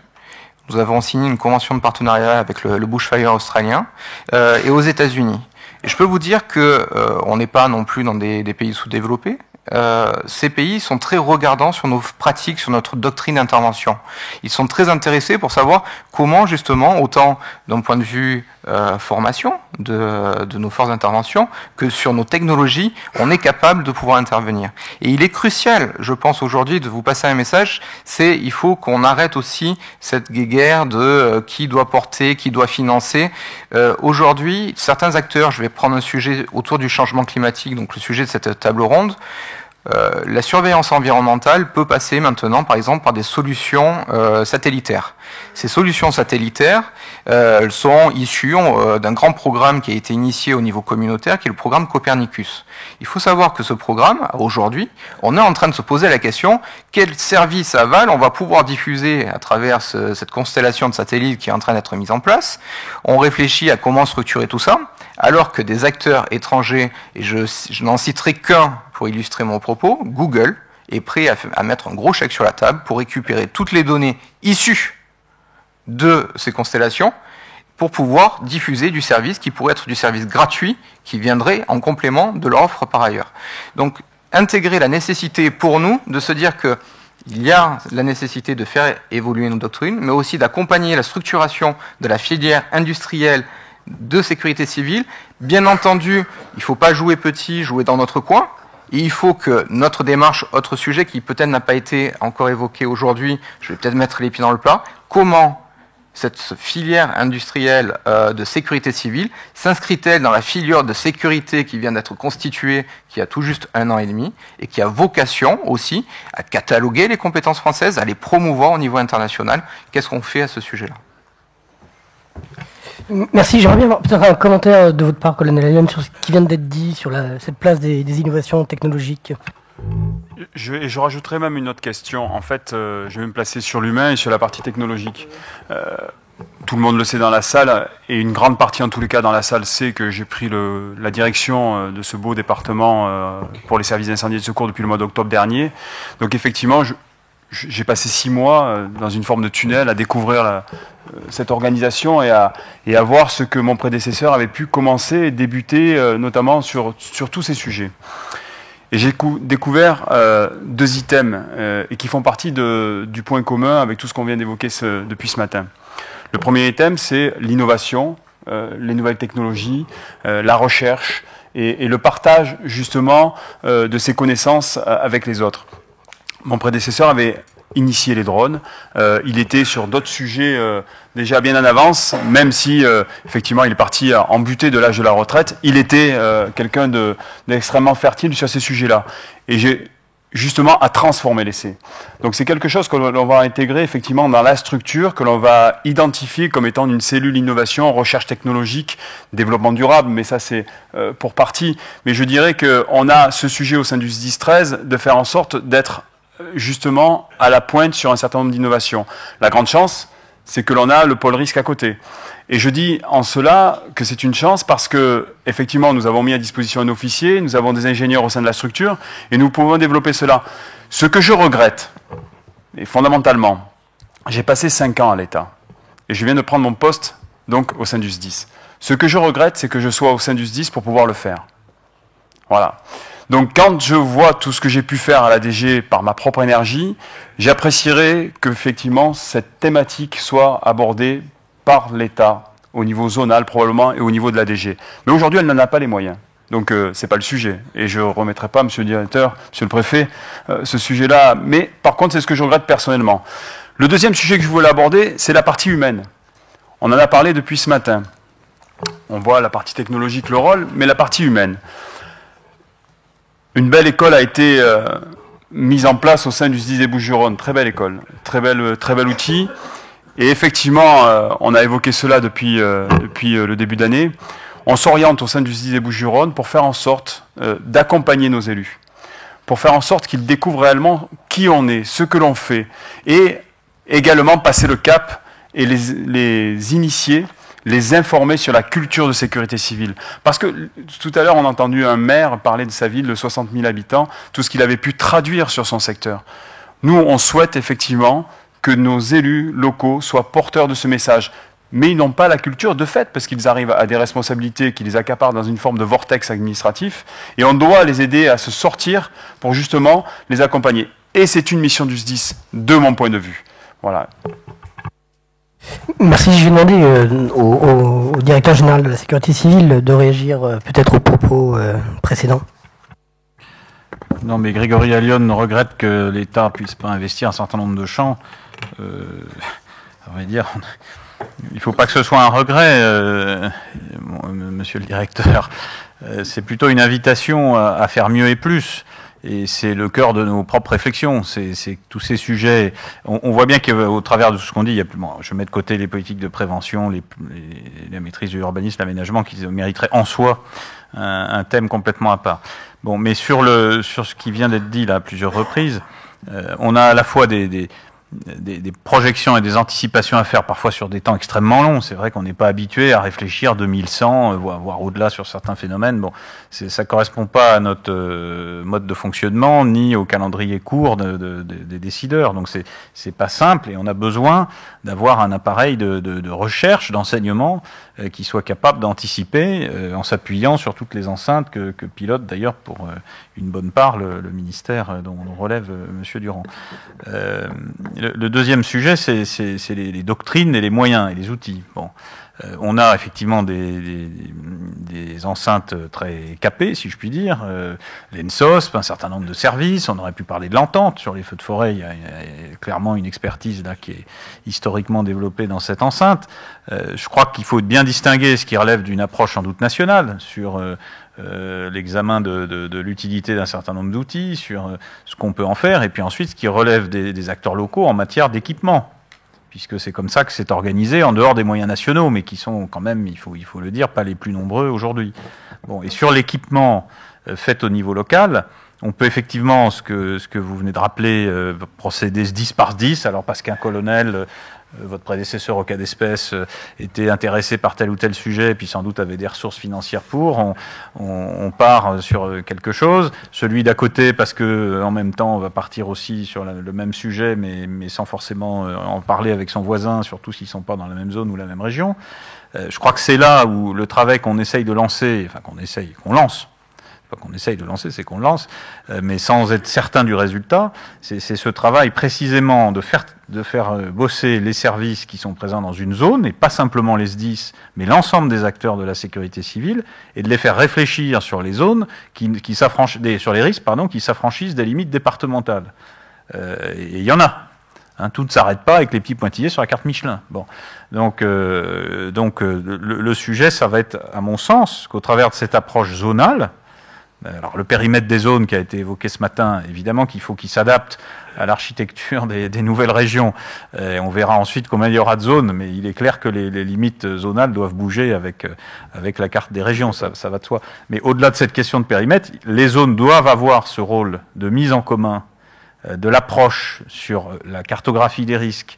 nous avons signé une convention de partenariat avec le Bushfire australien et aux États-Unis. Et je peux vous dire que on n'est pas non plus dans des pays sous-développés. Ces pays sont très regardants sur nos pratiques, sur notre doctrine d'intervention. Ils sont très intéressés pour savoir comment, justement, autant d'un point de vue formation de nos forces d'intervention que sur nos technologies, on est capable de pouvoir intervenir. Et il est crucial, je pense aujourd'hui, de vous passer un message, c'est il faut qu'on arrête aussi cette guéguerre de qui doit porter, qui doit financer. Aujourd'hui, certains acteurs, je vais prendre un sujet autour du changement climatique, donc le sujet de cette table ronde, la surveillance environnementale peut passer maintenant, par exemple, par des solutions satellitaires. Ces solutions satellitaires, elles sont issues d'un grand programme qui a été initié au niveau communautaire, qui est le programme Copernicus. Il faut savoir que ce programme, aujourd'hui, on est en train de se poser la question, quel service aval on va pouvoir diffuser à travers cette constellation de satellites qui est en train d'être mise en place. On réfléchit à comment structurer tout ça, alors que des acteurs étrangers, et je n'en citerai qu'un pour illustrer mon propos, Google est prêt à mettre un gros chèque sur la table pour récupérer toutes les données issues de ces constellations pour pouvoir diffuser du service qui pourrait être du service gratuit qui viendrait en complément de l'offre par ailleurs. Donc intégrer la nécessité pour nous de se dire que il y a la nécessité de faire évoluer nos doctrines, mais aussi d'accompagner la structuration de la filière industrielle de sécurité civile. Bien entendu, il ne faut pas jouer petit, jouer dans notre coin. Et il faut que notre démarche, autre sujet qui peut-être n'a pas été encore évoqué aujourd'hui, je vais peut-être mettre les pieds dans le plat, comment cette filière industrielle de sécurité civile s'inscrit-elle dans la filière de sécurité qui vient d'être constituée, qui a tout juste 1 an et demi, et qui a vocation aussi à cataloguer les compétences françaises, à les promouvoir au niveau international. Qu'est-ce qu'on fait à ce sujet-là ? Merci. J'aimerais bien avoir peut-être un commentaire de votre part, colonel Allen, sur ce qui vient d'être dit, sur cette place des innovations technologiques. Je rajouterais même une autre question. En fait, je vais me placer sur l'humain et sur la partie technologique. Tout le monde le sait dans la salle, et une grande partie en tous les cas dans la salle sait que j'ai pris la direction de ce beau département pour les services d'incendie et de secours depuis le mois d'octobre dernier. Donc effectivement, j'ai passé 6 mois dans une forme de tunnel à découvrir cette organisation et à voir ce que mon prédécesseur avait pu commencer et débuter notamment sur tous ces sujets. Et j'ai découvert 2 items et qui font partie du point commun avec tout ce qu'on vient d'évoquer depuis ce matin. Le premier item, c'est l'innovation, les nouvelles technologies, la recherche et le partage justement de ces connaissances avec les autres. Mon prédécesseur avait initié les drones. Il était sur d'autres sujets déjà bien en avance, même si effectivement il est parti en butée de l'âge de la retraite. Il était quelqu'un d'extrêmement fertile sur ces sujets-là. Et j'ai justement à transformer l'essai. Donc c'est quelque chose que l'on va intégrer effectivement dans la structure, que l'on va identifier comme étant une cellule innovation, recherche technologique, développement durable, mais ça c'est pour partie. Mais je dirais qu'on a ce sujet au sein du SDIS 13 de faire en sorte d'être justement à la pointe sur un certain nombre d'innovations. La grande chance, c'est que l'on a le pôle risque à côté. Et je dis en cela que c'est une chance parce que, effectivement, nous avons mis à disposition un officier, nous avons des ingénieurs au sein de la structure, et nous pouvons développer cela. Ce que je regrette, et fondamentalement, j'ai passé 5 ans à l'État, et je viens de prendre mon poste, donc, au sein du SDIS. Ce que je regrette, c'est que je sois au sein du SDIS pour pouvoir le faire. Voilà. Donc, quand je vois tout ce que j'ai pu faire à la DG par ma propre énergie, j'apprécierais qu'effectivement, cette thématique soit abordée par l'État, au niveau zonal probablement, et au niveau de la DG. Mais aujourd'hui, elle n'en a pas les moyens. Donc, c'est pas le sujet. Et je ne remettrai pas, monsieur le directeur, monsieur le préfet, ce sujet-là. Mais par contre, c'est ce que je regrette personnellement. Le deuxième sujet que je voulais aborder, c'est la partie humaine. On en a parlé depuis ce matin. On voit la partie technologique, le rôle, mais la partie humaine. Une belle école a été mise en place au sein du SDIS des Bouches-du-Rhône. Très belle école, très bel outil. Et effectivement, on a évoqué cela depuis le début d'année. On s'oriente au sein du SDIS des Bouches-du-Rhône pour faire en sorte d'accompagner nos élus, pour faire en sorte qu'ils découvrent réellement qui on est, ce que l'on fait, et également passer le cap et les initier, les informer sur la culture de sécurité civile. Parce que tout à l'heure, on a entendu un maire parler de sa ville de 60 000 habitants, tout ce qu'il avait pu traduire sur son secteur. Nous, on souhaite effectivement que nos élus locaux soient porteurs de ce message. Mais ils n'ont pas la culture de fait, parce qu'ils arrivent à des responsabilités qui les accaparent dans une forme de vortex administratif, et on doit les aider à se sortir pour justement les accompagner. Et c'est une mission du SDIS, de mon point de vue. Voilà. Merci. Je vais demander au directeur général de la sécurité civile de réagir peut-être aux propos précédents. Non, mais Grégory Allione regrette que l'État ne puisse pas investir un certain nombre de champs. On va dire, il ne faut pas que ce soit un regret, monsieur le directeur. C'est plutôt une invitation à faire mieux et plus. Et c'est le cœur de nos propres réflexions. C'est tous ces sujets. On voit bien qu'au travers de tout ce qu'on dit, il y a plus. Bon, je mets de côté les politiques de prévention, la maîtrise de l'urbanisme, l'aménagement, qui mériteraient en soi un thème complètement à part. Bon, mais sur ce qui vient d'être dit là à plusieurs reprises, on a à la fois des projections et des anticipations à faire, parfois sur des temps extrêmement longs. C'est vrai qu'on n'est pas habitué à réfléchir 2100, voire au-delà sur certains phénomènes. Bon, ça correspond pas à notre mode de fonctionnement, ni au calendrier court des décideurs. Donc c'est pas simple, et on a besoin d'avoir un appareil de recherche, d'enseignement, qui soit capable d'anticiper, en s'appuyant sur toutes les enceintes que pilote d'ailleurs pour une bonne part le ministère dont relève Monsieur Durand. Le deuxième sujet, c'est les doctrines et les moyens et les outils. Bon, on a effectivement des enceintes très capées, si je puis dire, l'ENSOS, un certain nombre de services. On aurait pu parler de l'entente sur les feux de forêt. Il y a clairement une expertise là qui est historiquement développée dans cette enceinte. Je crois qu'il faut bien distinguer ce qui relève d'une approche sans doute nationale sur l'examen de l'utilité d'un certain nombre d'outils, sur ce qu'on peut en faire, et puis ensuite ce qui relève des acteurs locaux en matière d'équipement, puisque c'est comme ça que c'est organisé en dehors des moyens nationaux, mais qui sont quand même, il faut le dire, pas les plus nombreux aujourd'hui. Bon, et sur l'équipement fait au niveau local, on peut effectivement, ce que vous venez de rappeler, procéder SDIS par SDIS, alors parce qu'un colonel, votre prédécesseur au cas d'espèce, était intéressé par tel ou tel sujet, et puis sans doute avait des ressources financières pour, on part sur quelque chose. Celui d'à côté, parce que en même temps, on va partir aussi sur le même sujet, mais sans forcément en parler avec son voisin, surtout s'ils ne sont pas dans la même zone ou la même région. Je crois que c'est là où le travail qu'on essaye de lancer, enfin qu'on lance, pas qu'on essaye de lancer, c'est qu'on lance, mais sans être certain du résultat, c'est ce travail précisément de faire bosser les services qui sont présents dans une zone, et pas simplement les SDIS, mais l'ensemble des acteurs de la sécurité civile, et de les faire réfléchir sur les zones sur les risques, qui s'affranchissent des limites départementales. Et il y en a. Tout ne s'arrête pas avec les petits pointillés sur la carte Michelin. Bon, donc le sujet, ça va être, à mon sens, qu'au travers de cette approche zonale, Alors le périmètre des zones qui a été évoqué ce matin, évidemment qu'il faut qu'il s'adapte à l'architecture des nouvelles régions. On verra ensuite combien il y aura de zones, mais il est clair que les limites zonales doivent bouger avec la carte des régions, ça va de soi. Mais au-delà de cette question de périmètre, les zones doivent avoir ce rôle de mise en commun de l'approche sur la cartographie des risques,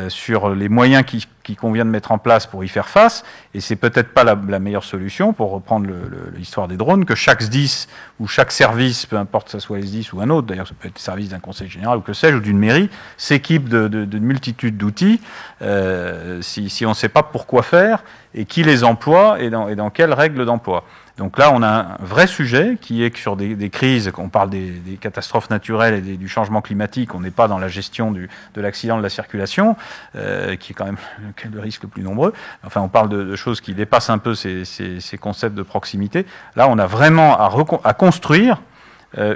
sur les moyens qu'il convient de mettre en place pour y faire face, et c'est peut-être pas la meilleure solution, pour reprendre l'histoire des drones, que chaque SDIS ou chaque service, peu importe que ce soit les SDIS ou un autre, d'ailleurs ça peut être le service d'un conseil général ou que sais-je, ou d'une mairie, s'équipe d'une multitude d'outils, si on ne sait pas pourquoi faire, et qui les emploie, et dans quelles règles d'emploi. Donc là, on a un vrai sujet qui est que sur des crises, on parle des catastrophes naturelles et du changement climatique, on n'est pas dans la gestion de l'accident de la circulation, qui est quand même le risque le plus nombreux. Enfin, on parle de choses qui dépassent un peu ces concepts de proximité. Là, on a vraiment à construire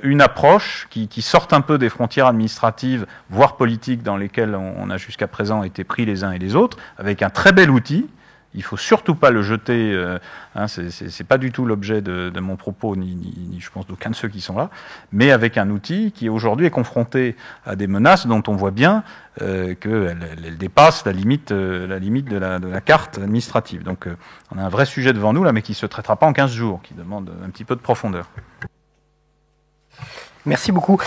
une approche qui sorte un peu des frontières administratives, voire politiques, dans lesquelles on a jusqu'à présent été pris les uns et les autres, avec un très bel outil. Il faut surtout pas le jeter, c'est pas du tout l'objet de mon propos, ni je pense d'aucun de ceux qui sont là, mais avec un outil qui aujourd'hui est confronté à des menaces dont on voit bien qu'elles dépassent la limite de la carte administrative. Donc on a un vrai sujet devant nous là, mais qui se traitera pas en 15 jours, qui demande un petit peu de profondeur. Merci beaucoup.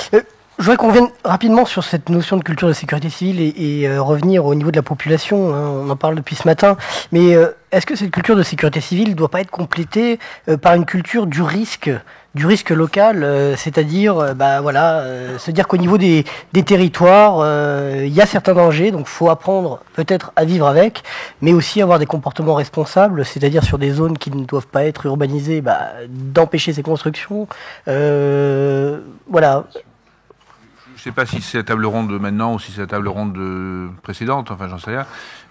Je voudrais qu'on revienne rapidement sur cette notion de culture de sécurité civile et revenir au niveau de la population. On en parle depuis ce matin. Mais est-ce que cette culture de sécurité civile ne doit pas être complétée par une culture du risque local, c'est-à-dire se dire qu'au niveau des territoires, il y a certains dangers, donc il faut apprendre peut-être à vivre avec, mais aussi avoir des comportements responsables, c'est-à-dire sur des zones qui ne doivent pas être urbanisées, d'empêcher ces constructions. Voilà. Je ne sais pas si c'est la table ronde de maintenant ou si c'est la table ronde précédente, enfin j'en sais rien.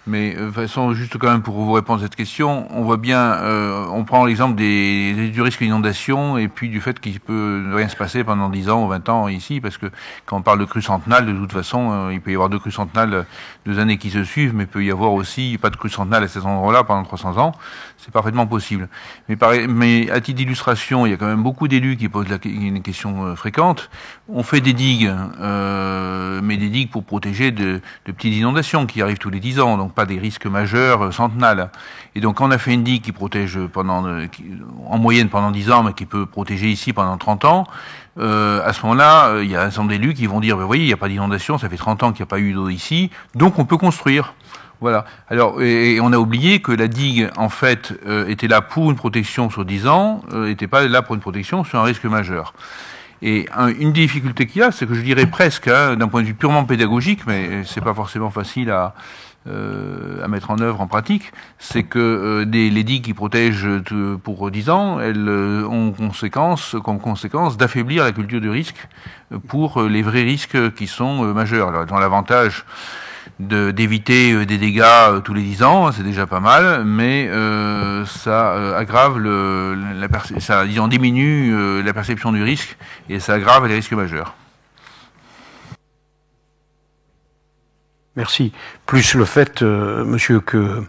Mais de toute façon, juste quand même pour vous répondre à cette question, on voit bien, on prend l'exemple du risque d'inondation et puis du fait qu'il peut rien se passer pendant 10 ans ou 20 ans ici, parce que quand on parle de crue centenale, de toute façon, il peut y avoir 2 crues centenales 2 années qui se suivent, mais il peut y avoir aussi pas de crue centenale à cet endroit-là pendant 300 ans. C'est parfaitement possible. Mais à titre d'illustration, il y a quand même beaucoup d'élus qui posent une question fréquente. On fait des digues, mais des digues pour protéger de petites inondations qui arrivent tous les 10 ans, donc pas des risques majeurs centenales. Et donc quand on a fait une digue qui protège en moyenne pendant 10 ans, mais qui peut protéger ici pendant 30 ans, à ce moment-là, il y a un certain nombre d'élus qui vont dire, vous voyez, il n'y a pas d'inondation, ça fait 30 ans qu'il n'y a pas eu d'eau ici, donc on peut construire. Voilà. Alors, et on a oublié que la digue, en fait, était là pour une protection sur 10 ans, n'était pas là pour une protection sur un risque majeur. Et une difficulté qu'il y a, c'est que je dirais presque, d'un point de vue purement pédagogique, mais c'est pas forcément facile à mettre en œuvre en pratique, c'est que les digues qui protègent pour 10 ans, elles ont comme conséquence d'affaiblir la culture du risque pour les vrais risques qui sont majeurs. Alors, dans l'avantage d'éviter des dégâts tous les 10 ans, c'est déjà pas mal, mais ça aggrave ça diminue la perception du risque et ça aggrave les risques majeurs. Merci. Plus le fait, monsieur, que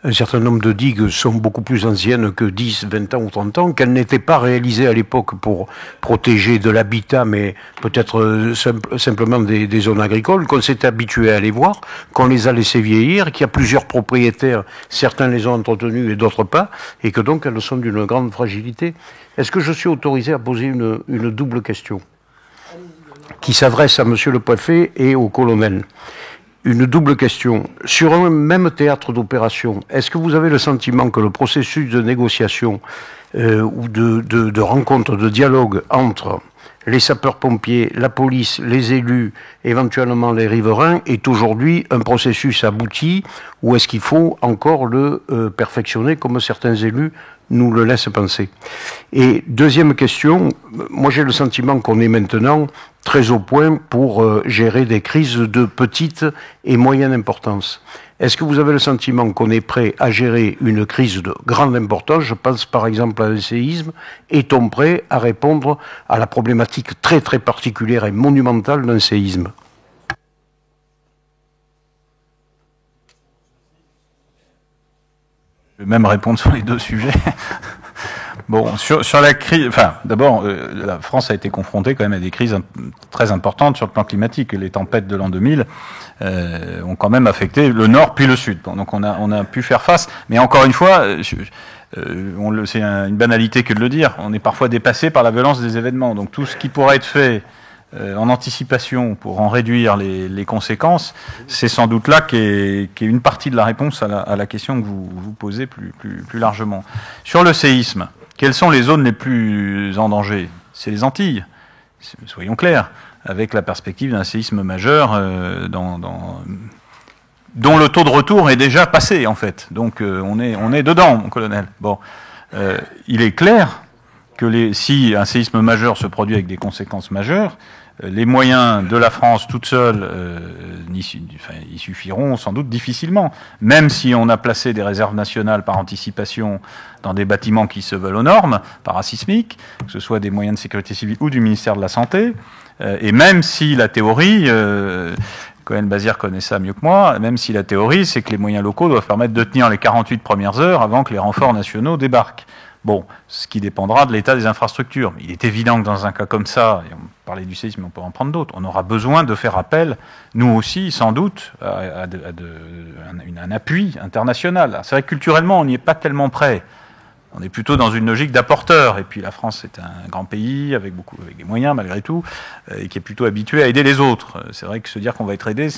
un certain nombre de digues sont beaucoup plus anciennes que 10, 20 ans ou 30 ans, qu'elles n'étaient pas réalisées à l'époque pour protéger de l'habitat, mais peut-être simplement des zones agricoles, qu'on s'est habitué à les voir, qu'on les a laissées vieillir, qu'il y a plusieurs propriétaires, certains les ont entretenues et d'autres pas, et que donc elles sont d'une grande fragilité. Est-ce que je suis autorisé à poser une double question qui s'adresse à monsieur le préfet et au colonel? Une double question. Sur un même théâtre d'opération, est-ce que vous avez le sentiment que le processus de négociation ou de rencontre, de dialogue entre les sapeurs-pompiers, la police, les élus, éventuellement les riverains, est aujourd'hui un processus abouti, ou est-ce qu'il faut encore le perfectionner comme certains élus nous le laissent penser? Et deuxième question, moi j'ai le sentiment qu'on est maintenant très au point pour gérer des crises de petite et moyenne importance. Est-ce que vous avez le sentiment qu'on est prêt à gérer une crise de grande importance? Je pense par exemple à un séisme. Est-on prêt à répondre à la problématique très très particulière et monumentale d'un séisme? Je vais même répondre sur les deux sujets. Bon, sur la crise, enfin, d'abord, la France a été confrontée quand même à des crises très importantes sur le plan climatique. Les tempêtes de l'an 2000 ont quand même affecté le Nord puis le Sud. Bon, donc on a pu faire face, mais encore une fois, c'est une banalité que de le dire. On est parfois dépassé par la violence des événements. Donc tout ce qui pourrait être fait en anticipation pour en réduire les conséquences, c'est sans doute là qu'est une partie de la réponse à la question que vous posez plus largement. Sur le séisme, quelles sont les zones les plus en danger? C'est les Antilles, soyons clairs, avec la perspective d'un séisme majeur dont le taux de retour est déjà passé, en fait. Donc on est dedans, mon colonel. Bon, il est clair que si un séisme majeur se produit avec des conséquences majeures, les moyens de la France toute seule y suffiront sans doute difficilement. Même si on a placé des réserves nationales par anticipation dans des bâtiments qui se veulent aux normes parasismiques, que ce soit des moyens de sécurité civile ou du ministère de la Santé, et même si la théorie, Cohen-Bazir connaît ça mieux que moi, même si la théorie, c'est que les moyens locaux doivent permettre de tenir les 48 premières heures avant que les renforts nationaux débarquent. Bon, ce qui dépendra de l'état des infrastructures. Il est évident que dans un cas comme ça, et on parlait du séisme, mais on peut en prendre d'autres, on aura besoin de faire appel, nous aussi, sans doute, à un appui international. C'est vrai que culturellement, on n'y est pas tellement prêt. On est plutôt dans une logique d'apporteur. Et puis la France est un grand pays avec des moyens malgré tout, et qui est plutôt habitué à aider les autres. C'est vrai que se dire qu'on va être aidé,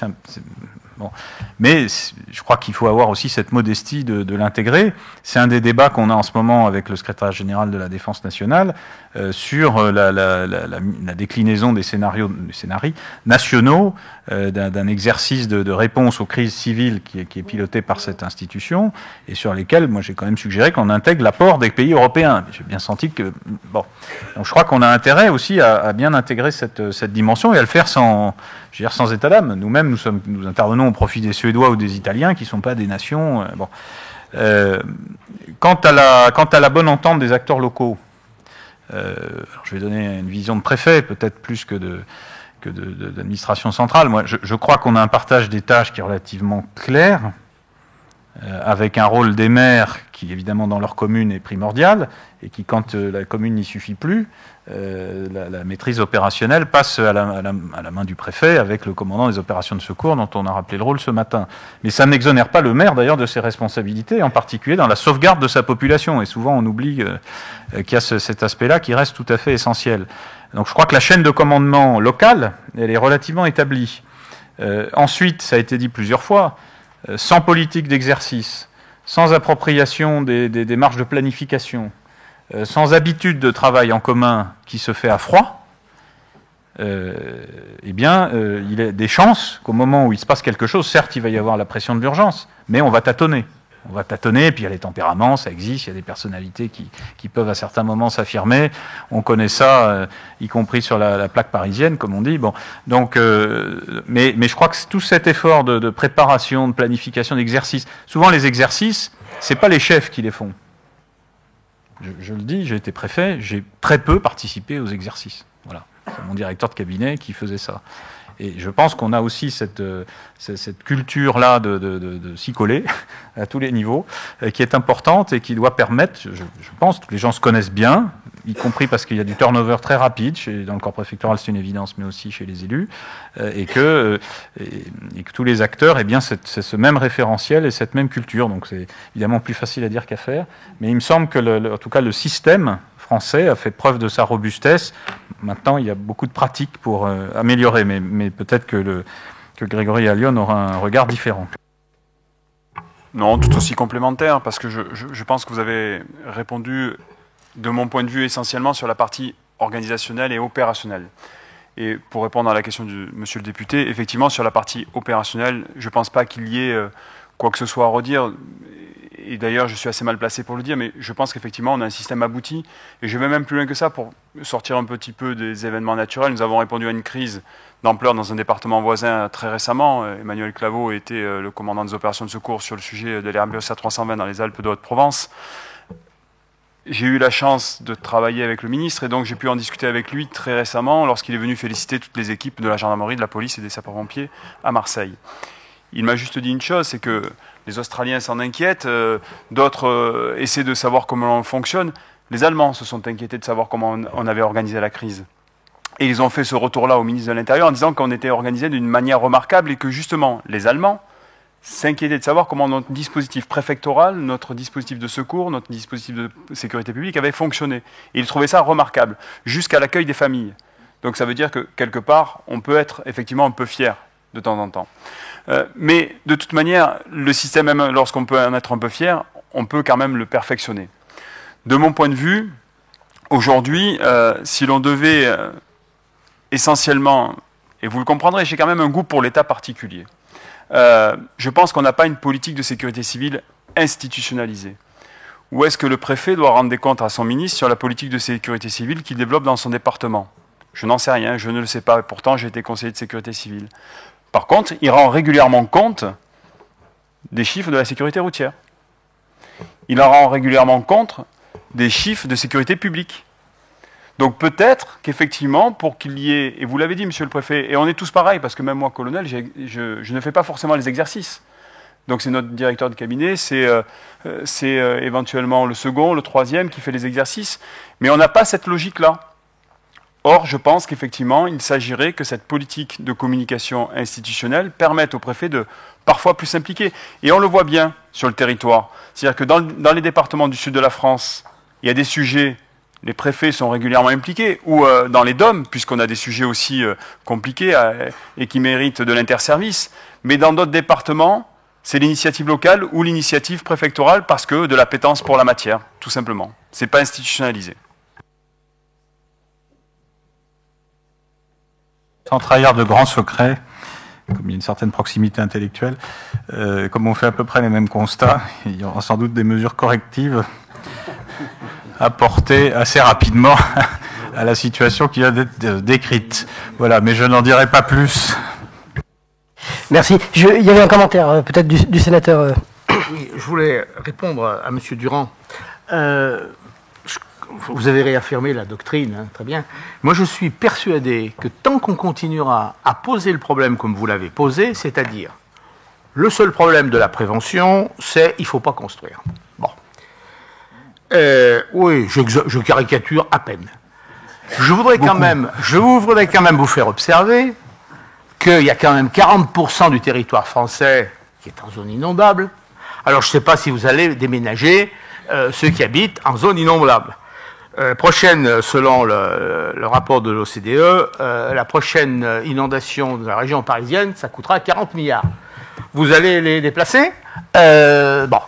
bon. Mais je crois qu'il faut avoir aussi cette modestie de l'intégrer. C'est un des débats qu'on a en ce moment avec le secrétaire général de la Défense nationale sur la déclinaison des scénarios nationaux d'un exercice de réponse aux crises civiles qui est piloté par cette institution et sur lesquels, moi, j'ai quand même suggéré qu'on intègre l'apport des pays européens. J'ai bien senti que... Bon. Donc je crois qu'on a intérêt aussi à bien intégrer cette dimension et à le faire sans état d'âme. Nous-mêmes, nous intervenons au profit des Suédois ou des Italiens qui ne sont pas des nations... bon. Quant à la bonne entente des acteurs locaux, je vais donner une vision de préfet, peut-être plus que d'administration centrale. Moi, je crois qu'on a un partage des tâches qui est relativement clair, avec un rôle des maires qui, évidemment, dans leur commune est primordial, et qui, quand la commune n'y suffit plus, la maîtrise opérationnelle passe à la main du préfet avec le commandant des opérations de secours dont on a rappelé le rôle ce matin. Mais ça n'exonère pas le maire d'ailleurs de ses responsabilités, en particulier dans la sauvegarde de sa population. Et souvent on oublie qu'il y a cet aspect-là qui reste tout à fait essentiel. Donc je crois que la chaîne de commandement locale, elle est relativement établie. Ensuite, ça a été dit plusieurs fois, sans politique d'exercice, sans appropriation des marges de planification, sans habitude de travail en commun qui se fait à froid, eh bien, il y a des chances qu'au moment où il se passe quelque chose, certes, il va y avoir la pression de l'urgence, mais on va tâtonner. On va tâtonner, et puis il y a les tempéraments, ça existe, il y a des personnalités qui peuvent à certains moments s'affirmer. On connaît ça, y compris sur la plaque parisienne, comme on dit. Bon, donc, mais je crois que tout cet effort de préparation, de planification, d'exercice, souvent les exercices, c'est pas les chefs qui les font. Je le dis, j'ai été préfet, j'ai très peu participé aux exercices. Voilà, c'est mon directeur de cabinet qui faisait ça. Et je pense qu'on a aussi cette culture-là de s'y coller à tous les niveaux, qui est importante et qui doit permettre, je pense, que les gens se connaissent bien, y compris parce qu'il y a du turnover très rapide dans le corps préfectoral, c'est une évidence, mais aussi chez les élus, et que tous les acteurs aient bien ce même référentiel et cette même culture. Donc c'est évidemment plus facile à dire qu'à faire, mais il me semble que, en tout cas, le système français a fait preuve de sa robustesse. Maintenant, il y a beaucoup de pratiques pour améliorer, mais peut-être que Grégory Allione aura un regard différent. Non, tout aussi complémentaire, parce que je pense que vous avez répondu, de mon point de vue, essentiellement sur la partie organisationnelle et opérationnelle. Et pour répondre à la question de monsieur le député, effectivement, sur la partie opérationnelle, je ne pense pas qu'il y ait quoi que ce soit à redire. Et d'ailleurs, je suis assez mal placé pour le dire, mais je pense qu'effectivement, on a un système abouti. Et je vais même plus loin que ça pour sortir un petit peu des événements naturels. Nous avons répondu à une crise d'ampleur dans un département voisin très récemment. Emmanuel Claveau était le commandant des opérations de secours sur le sujet de l'Airbus A320 dans les Alpes de Haute-Provence. J'ai eu la chance de travailler avec le ministre et donc j'ai pu en discuter avec lui très récemment lorsqu'il est venu féliciter toutes les équipes de la gendarmerie, de la police et des sapeurs-pompiers à Marseille. Il m'a juste dit une chose, c'est que les Australiens s'en inquiètent, d'autres essaient de savoir comment on fonctionne, Les Allemands se sont inquiétés de savoir comment on avait organisé la crise. Et ils ont fait ce retour-là au ministre de l'Intérieur en disant qu'on était organisé d'une manière remarquable et que justement, les Allemands s'inquiétaient de savoir comment notre dispositif préfectoral, notre dispositif de secours, notre dispositif de sécurité publique avait fonctionné. Et ils trouvaient ça remarquable, jusqu'à l'accueil des familles. Donc ça veut dire que, quelque part, on peut être effectivement un peu fier de temps en temps. Mais de toute manière, le système, même lorsqu'on peut en être un peu fier, on peut quand même le perfectionner. De mon point de vue, aujourd'hui, si l'on devait essentiellement, et vous le comprendrez, j'ai quand même un goût pour l'État particulier. Je pense qu'on n'a pas une politique de sécurité civile institutionnalisée. Ou est-ce que le préfet doit rendre des comptes à son ministre sur la politique de sécurité civile qu'il développe dans son département? Je n'en sais rien, je ne le sais pas, et pourtant j'ai été conseiller de sécurité civile. Par contre, il rend régulièrement compte des chiffres de la sécurité routière. Il en rend régulièrement compte des chiffres de sécurité publique. Donc peut-être qu'effectivement, pour qu'il y ait, et vous l'avez dit, monsieur le préfet, et on est tous pareils, parce que même moi, colonel, je ne fais pas forcément les exercices. Donc c'est notre directeur de cabinet, c'est éventuellement le second, le troisième qui fait les exercices, mais on n'a pas cette logique-là. Or, je pense qu'effectivement, il s'agirait que cette politique de communication institutionnelle permette au préfet de parfois plus s'impliquer. Et on le voit bien sur le territoire. C'est-à-dire que dans les départements du sud de la France, il y a des sujets, les préfets sont régulièrement impliqués, ou dans les DOM, puisqu'on a des sujets aussi compliqués et qui méritent de l'interservice. Mais dans d'autres départements, c'est l'initiative locale ou l'initiative préfectorale parce que de l'appétence pour la matière, tout simplement. Ce n'est pas institutionnalisé. Sans trahir de grands secrets, comme il y a une certaine proximité intellectuelle, comme on fait à peu près les mêmes constats, il y aura sans doute des mesures correctives apportées assez rapidement à la situation qui vient d'être décrite. Voilà, mais je n'en dirai pas plus. Merci. Il y avait un commentaire peut-être du sénateur. Oui, je voulais répondre à M. Durand. Vous avez réaffirmé la doctrine, hein, très bien. Moi, je suis persuadé que tant qu'on continuera à poser le problème comme vous l'avez posé, c'est-à-dire le seul problème de la prévention, c'est il ne faut pas construire. Bon. Oui, je caricature à peine. Je voudrais quand même vous faire observer qu'il y a quand même 40% du territoire français qui est en zone inondable. Alors, je ne sais pas si vous allez déménager ceux qui habitent en zone inondable. Selon le rapport de l'OCDE, la prochaine inondation de la région parisienne, ça coûtera 40 milliards. Vous allez les déplacer? Bon.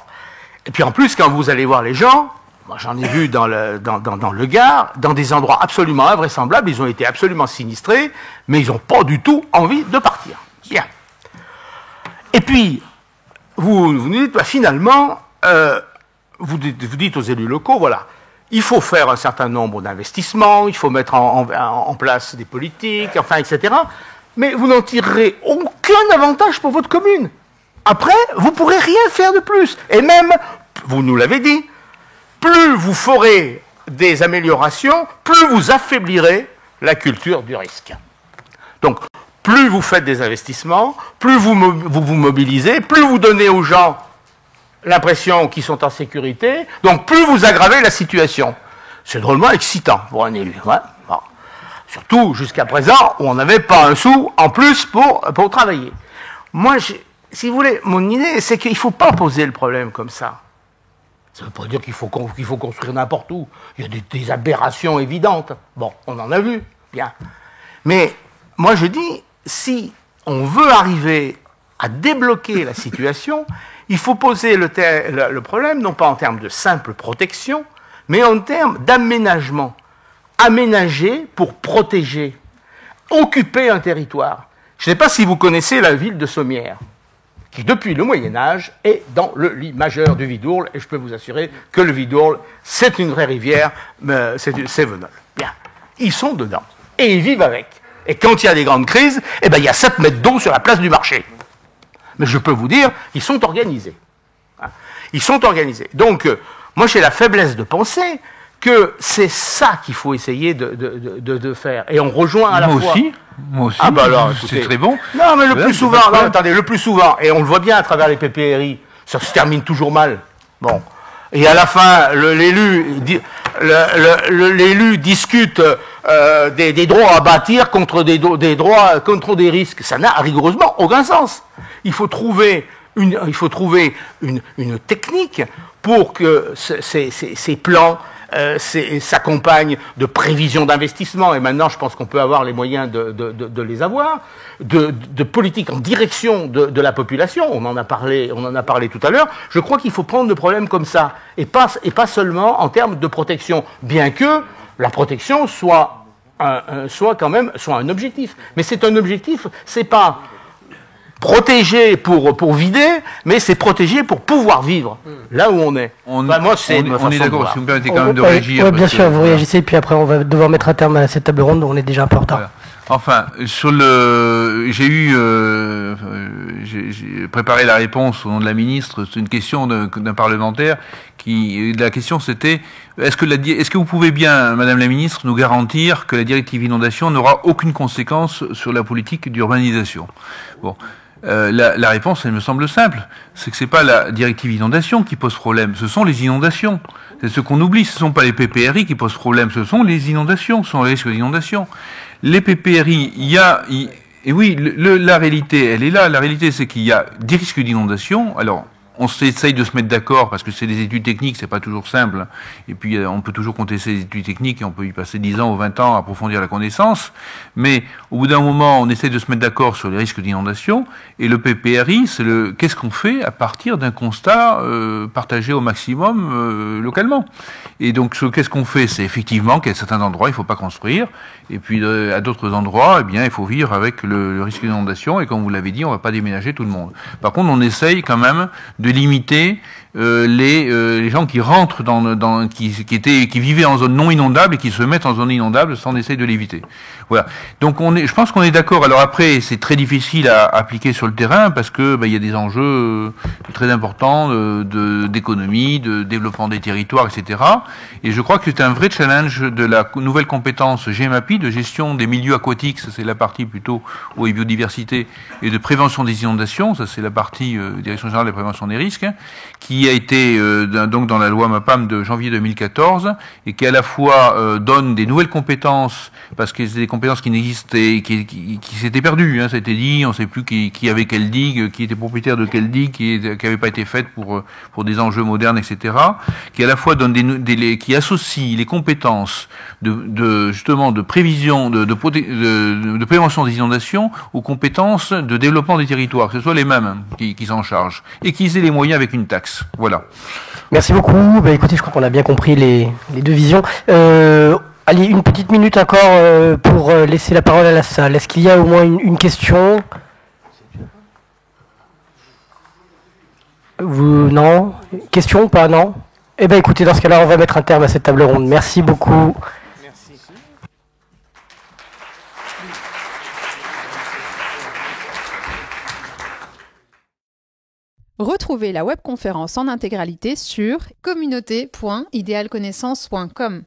Et puis en plus, quand vous allez voir les gens, moi j'en ai vu dans le Gard, dans des endroits absolument invraisemblables, ils ont été absolument sinistrés, mais ils n'ont pas du tout envie de partir. Bien. Et puis, vous nous dites, finalement, vous dites aux élus locaux, voilà, il faut faire un certain nombre d'investissements, il faut mettre en place des politiques, enfin, etc. Mais vous n'en tirerez aucun avantage pour votre commune. Après, vous ne pourrez rien faire de plus. Et même, vous nous l'avez dit, plus vous ferez des améliorations, plus vous affaiblirez la culture du risque. Donc, plus vous faites des investissements, plus vous mobilisez, plus vous donnez aux gens l'impression qu'ils sont en sécurité, donc plus vous aggravez la situation. C'est drôlement excitant pour un élu. Ouais. Bon. Surtout jusqu'à présent, où on n'avait pas un sou en plus pour travailler. Moi, si vous voulez, mon idée, c'est qu'il ne faut pas poser le problème comme ça. Ça ne veut pas dire qu'il faut construire n'importe où. Il y a des aberrations évidentes. Bon, on en a vu, bien. Mais moi, je dis, si on veut arriver à débloquer la situation, il faut poser le problème, non pas en termes de simple protection, mais en termes d'aménagement. Aménager pour protéger. Occuper un territoire. Je ne sais pas si vous connaissez la ville de Sommières, qui depuis le Moyen-Âge est dans le lit majeur du Vidourle, et je peux vous assurer que le Vidourle, c'est une vraie rivière, c'est Venol. Bien. Ils sont dedans. Et ils vivent avec. Et quand il y a des grandes crises, eh ben, il y a 7 mètres d'eau sur la place du marché. Mais je peux vous dire, ils sont organisés. Ils sont organisés. Donc, moi, j'ai la faiblesse de penser que c'est ça qu'il faut essayer de faire. Et on rejoint à la fois... Moi aussi. Ah bah alors, écoutez, c'est très bon. Non, mais le plus souvent, et on le voit bien à travers les PPRI, ça se termine toujours mal. Bon. Et à la fin, l'élu l'élu discute des droits à bâtir contre des risques. Ça n'a rigoureusement aucun sens. Il faut trouver une technique pour que ces plans s'accompagnent de prévisions d'investissement, et maintenant je pense qu'on peut avoir les moyens de les avoir, de politique en direction de la population. On en a parlé tout à l'heure. Je crois qu'il faut prendre le problème comme ça, et pas seulement en termes de protection, bien que la protection soit un objectif. Mais c'est un objectif, c'est pas protéger pour vider, mais c'est protéger pour pouvoir vivre là où on est. On est d'accord, si vous me permettez quand même de réagir. Oui, bien sûr, vous réagissez, puis après on va devoir mettre un terme à cette table ronde, on est déjà un peu en retard. Voilà. Enfin, j'ai préparé la réponse au nom de la ministre. C'est une question d'un parlementaire la question c'était, est-ce que vous pouvez bien, Madame la ministre, nous garantir que la directive inondation n'aura aucune conséquence sur la politique d'urbanisation? Bon. La réponse, elle me semble simple. C'est que c'est pas la directive inondation qui pose problème, ce sont les inondations. C'est ce qu'on oublie, ce sont pas les PPRI qui posent problème, ce sont les inondations, ce sont les risques d'inondation. Les PPRI, et oui, la réalité, elle est là. La réalité, c'est qu'il y a des risques d'inondation. Alors, on essaye de se mettre d'accord parce que c'est des études techniques, c'est pas toujours simple. Et puis on peut toujours contester les études techniques et on peut y passer 10 ans ou 20 ans à approfondir la connaissance. Mais au bout d'un moment, on essaie de se mettre d'accord sur les risques d'inondation. Et le PPRI, c'est qu'est-ce qu'on fait à partir d'un constat partagé au maximum localement. Et donc qu'est-ce qu'on fait? C'est effectivement qu'à certains endroits, il faut pas construire. Et puis à d'autres endroits, eh bien, il faut vivre avec le risque d'inondation. Et comme vous l'avez dit, on va pas déménager tout le monde. Par contre, on essaye quand même de limiter les gens qui rentrent qui vivaient en zone non inondable et qui se mettent en zone inondable sans essayer de l'éviter. Voilà. Donc je pense qu'on est d'accord. Alors après, c'est très difficile à appliquer sur le terrain parce que il y a des enjeux très importants d'économie, de développement des territoires, etc. Et je crois que c'est un vrai challenge de la nouvelle compétence GEMAPI, de gestion des milieux aquatiques, ça c'est la partie plutôt eau et biodiversité, et de prévention des inondations, ça c'est la partie Direction générale de la prévention des risques, qui a été donc dans la loi MAPAM de janvier 2014 et qui à la fois donne des nouvelles compétences parce que c'est des compétences qui n'existaient, qui s'étaient perdues. Ça a été dit, on ne sait plus qui avait quelle digue, qui était propriétaire de quelle digue, qui n'avait pas été faite pour des enjeux modernes, etc. Qui à la fois donne qui associe les compétences justement de prévision, de prévention des inondations aux compétences de développement des territoires, que ce soit les mêmes qui s'en chargent et qu'ils aient les moyens avec une taxe. Voilà. Merci beaucoup. Écoutez, je crois qu'on a bien compris les deux visions. Allez, une petite minute encore pour laisser la parole à la salle. Est-ce qu'il y a au moins une question? Non? Question ou pas? Non? Eh bien, écoutez, dans ce cas-là, on va mettre un terme à cette table ronde. Merci beaucoup. Merci. Retrouvez la webconférence en intégralité sur communauté.idealconnaissance.com.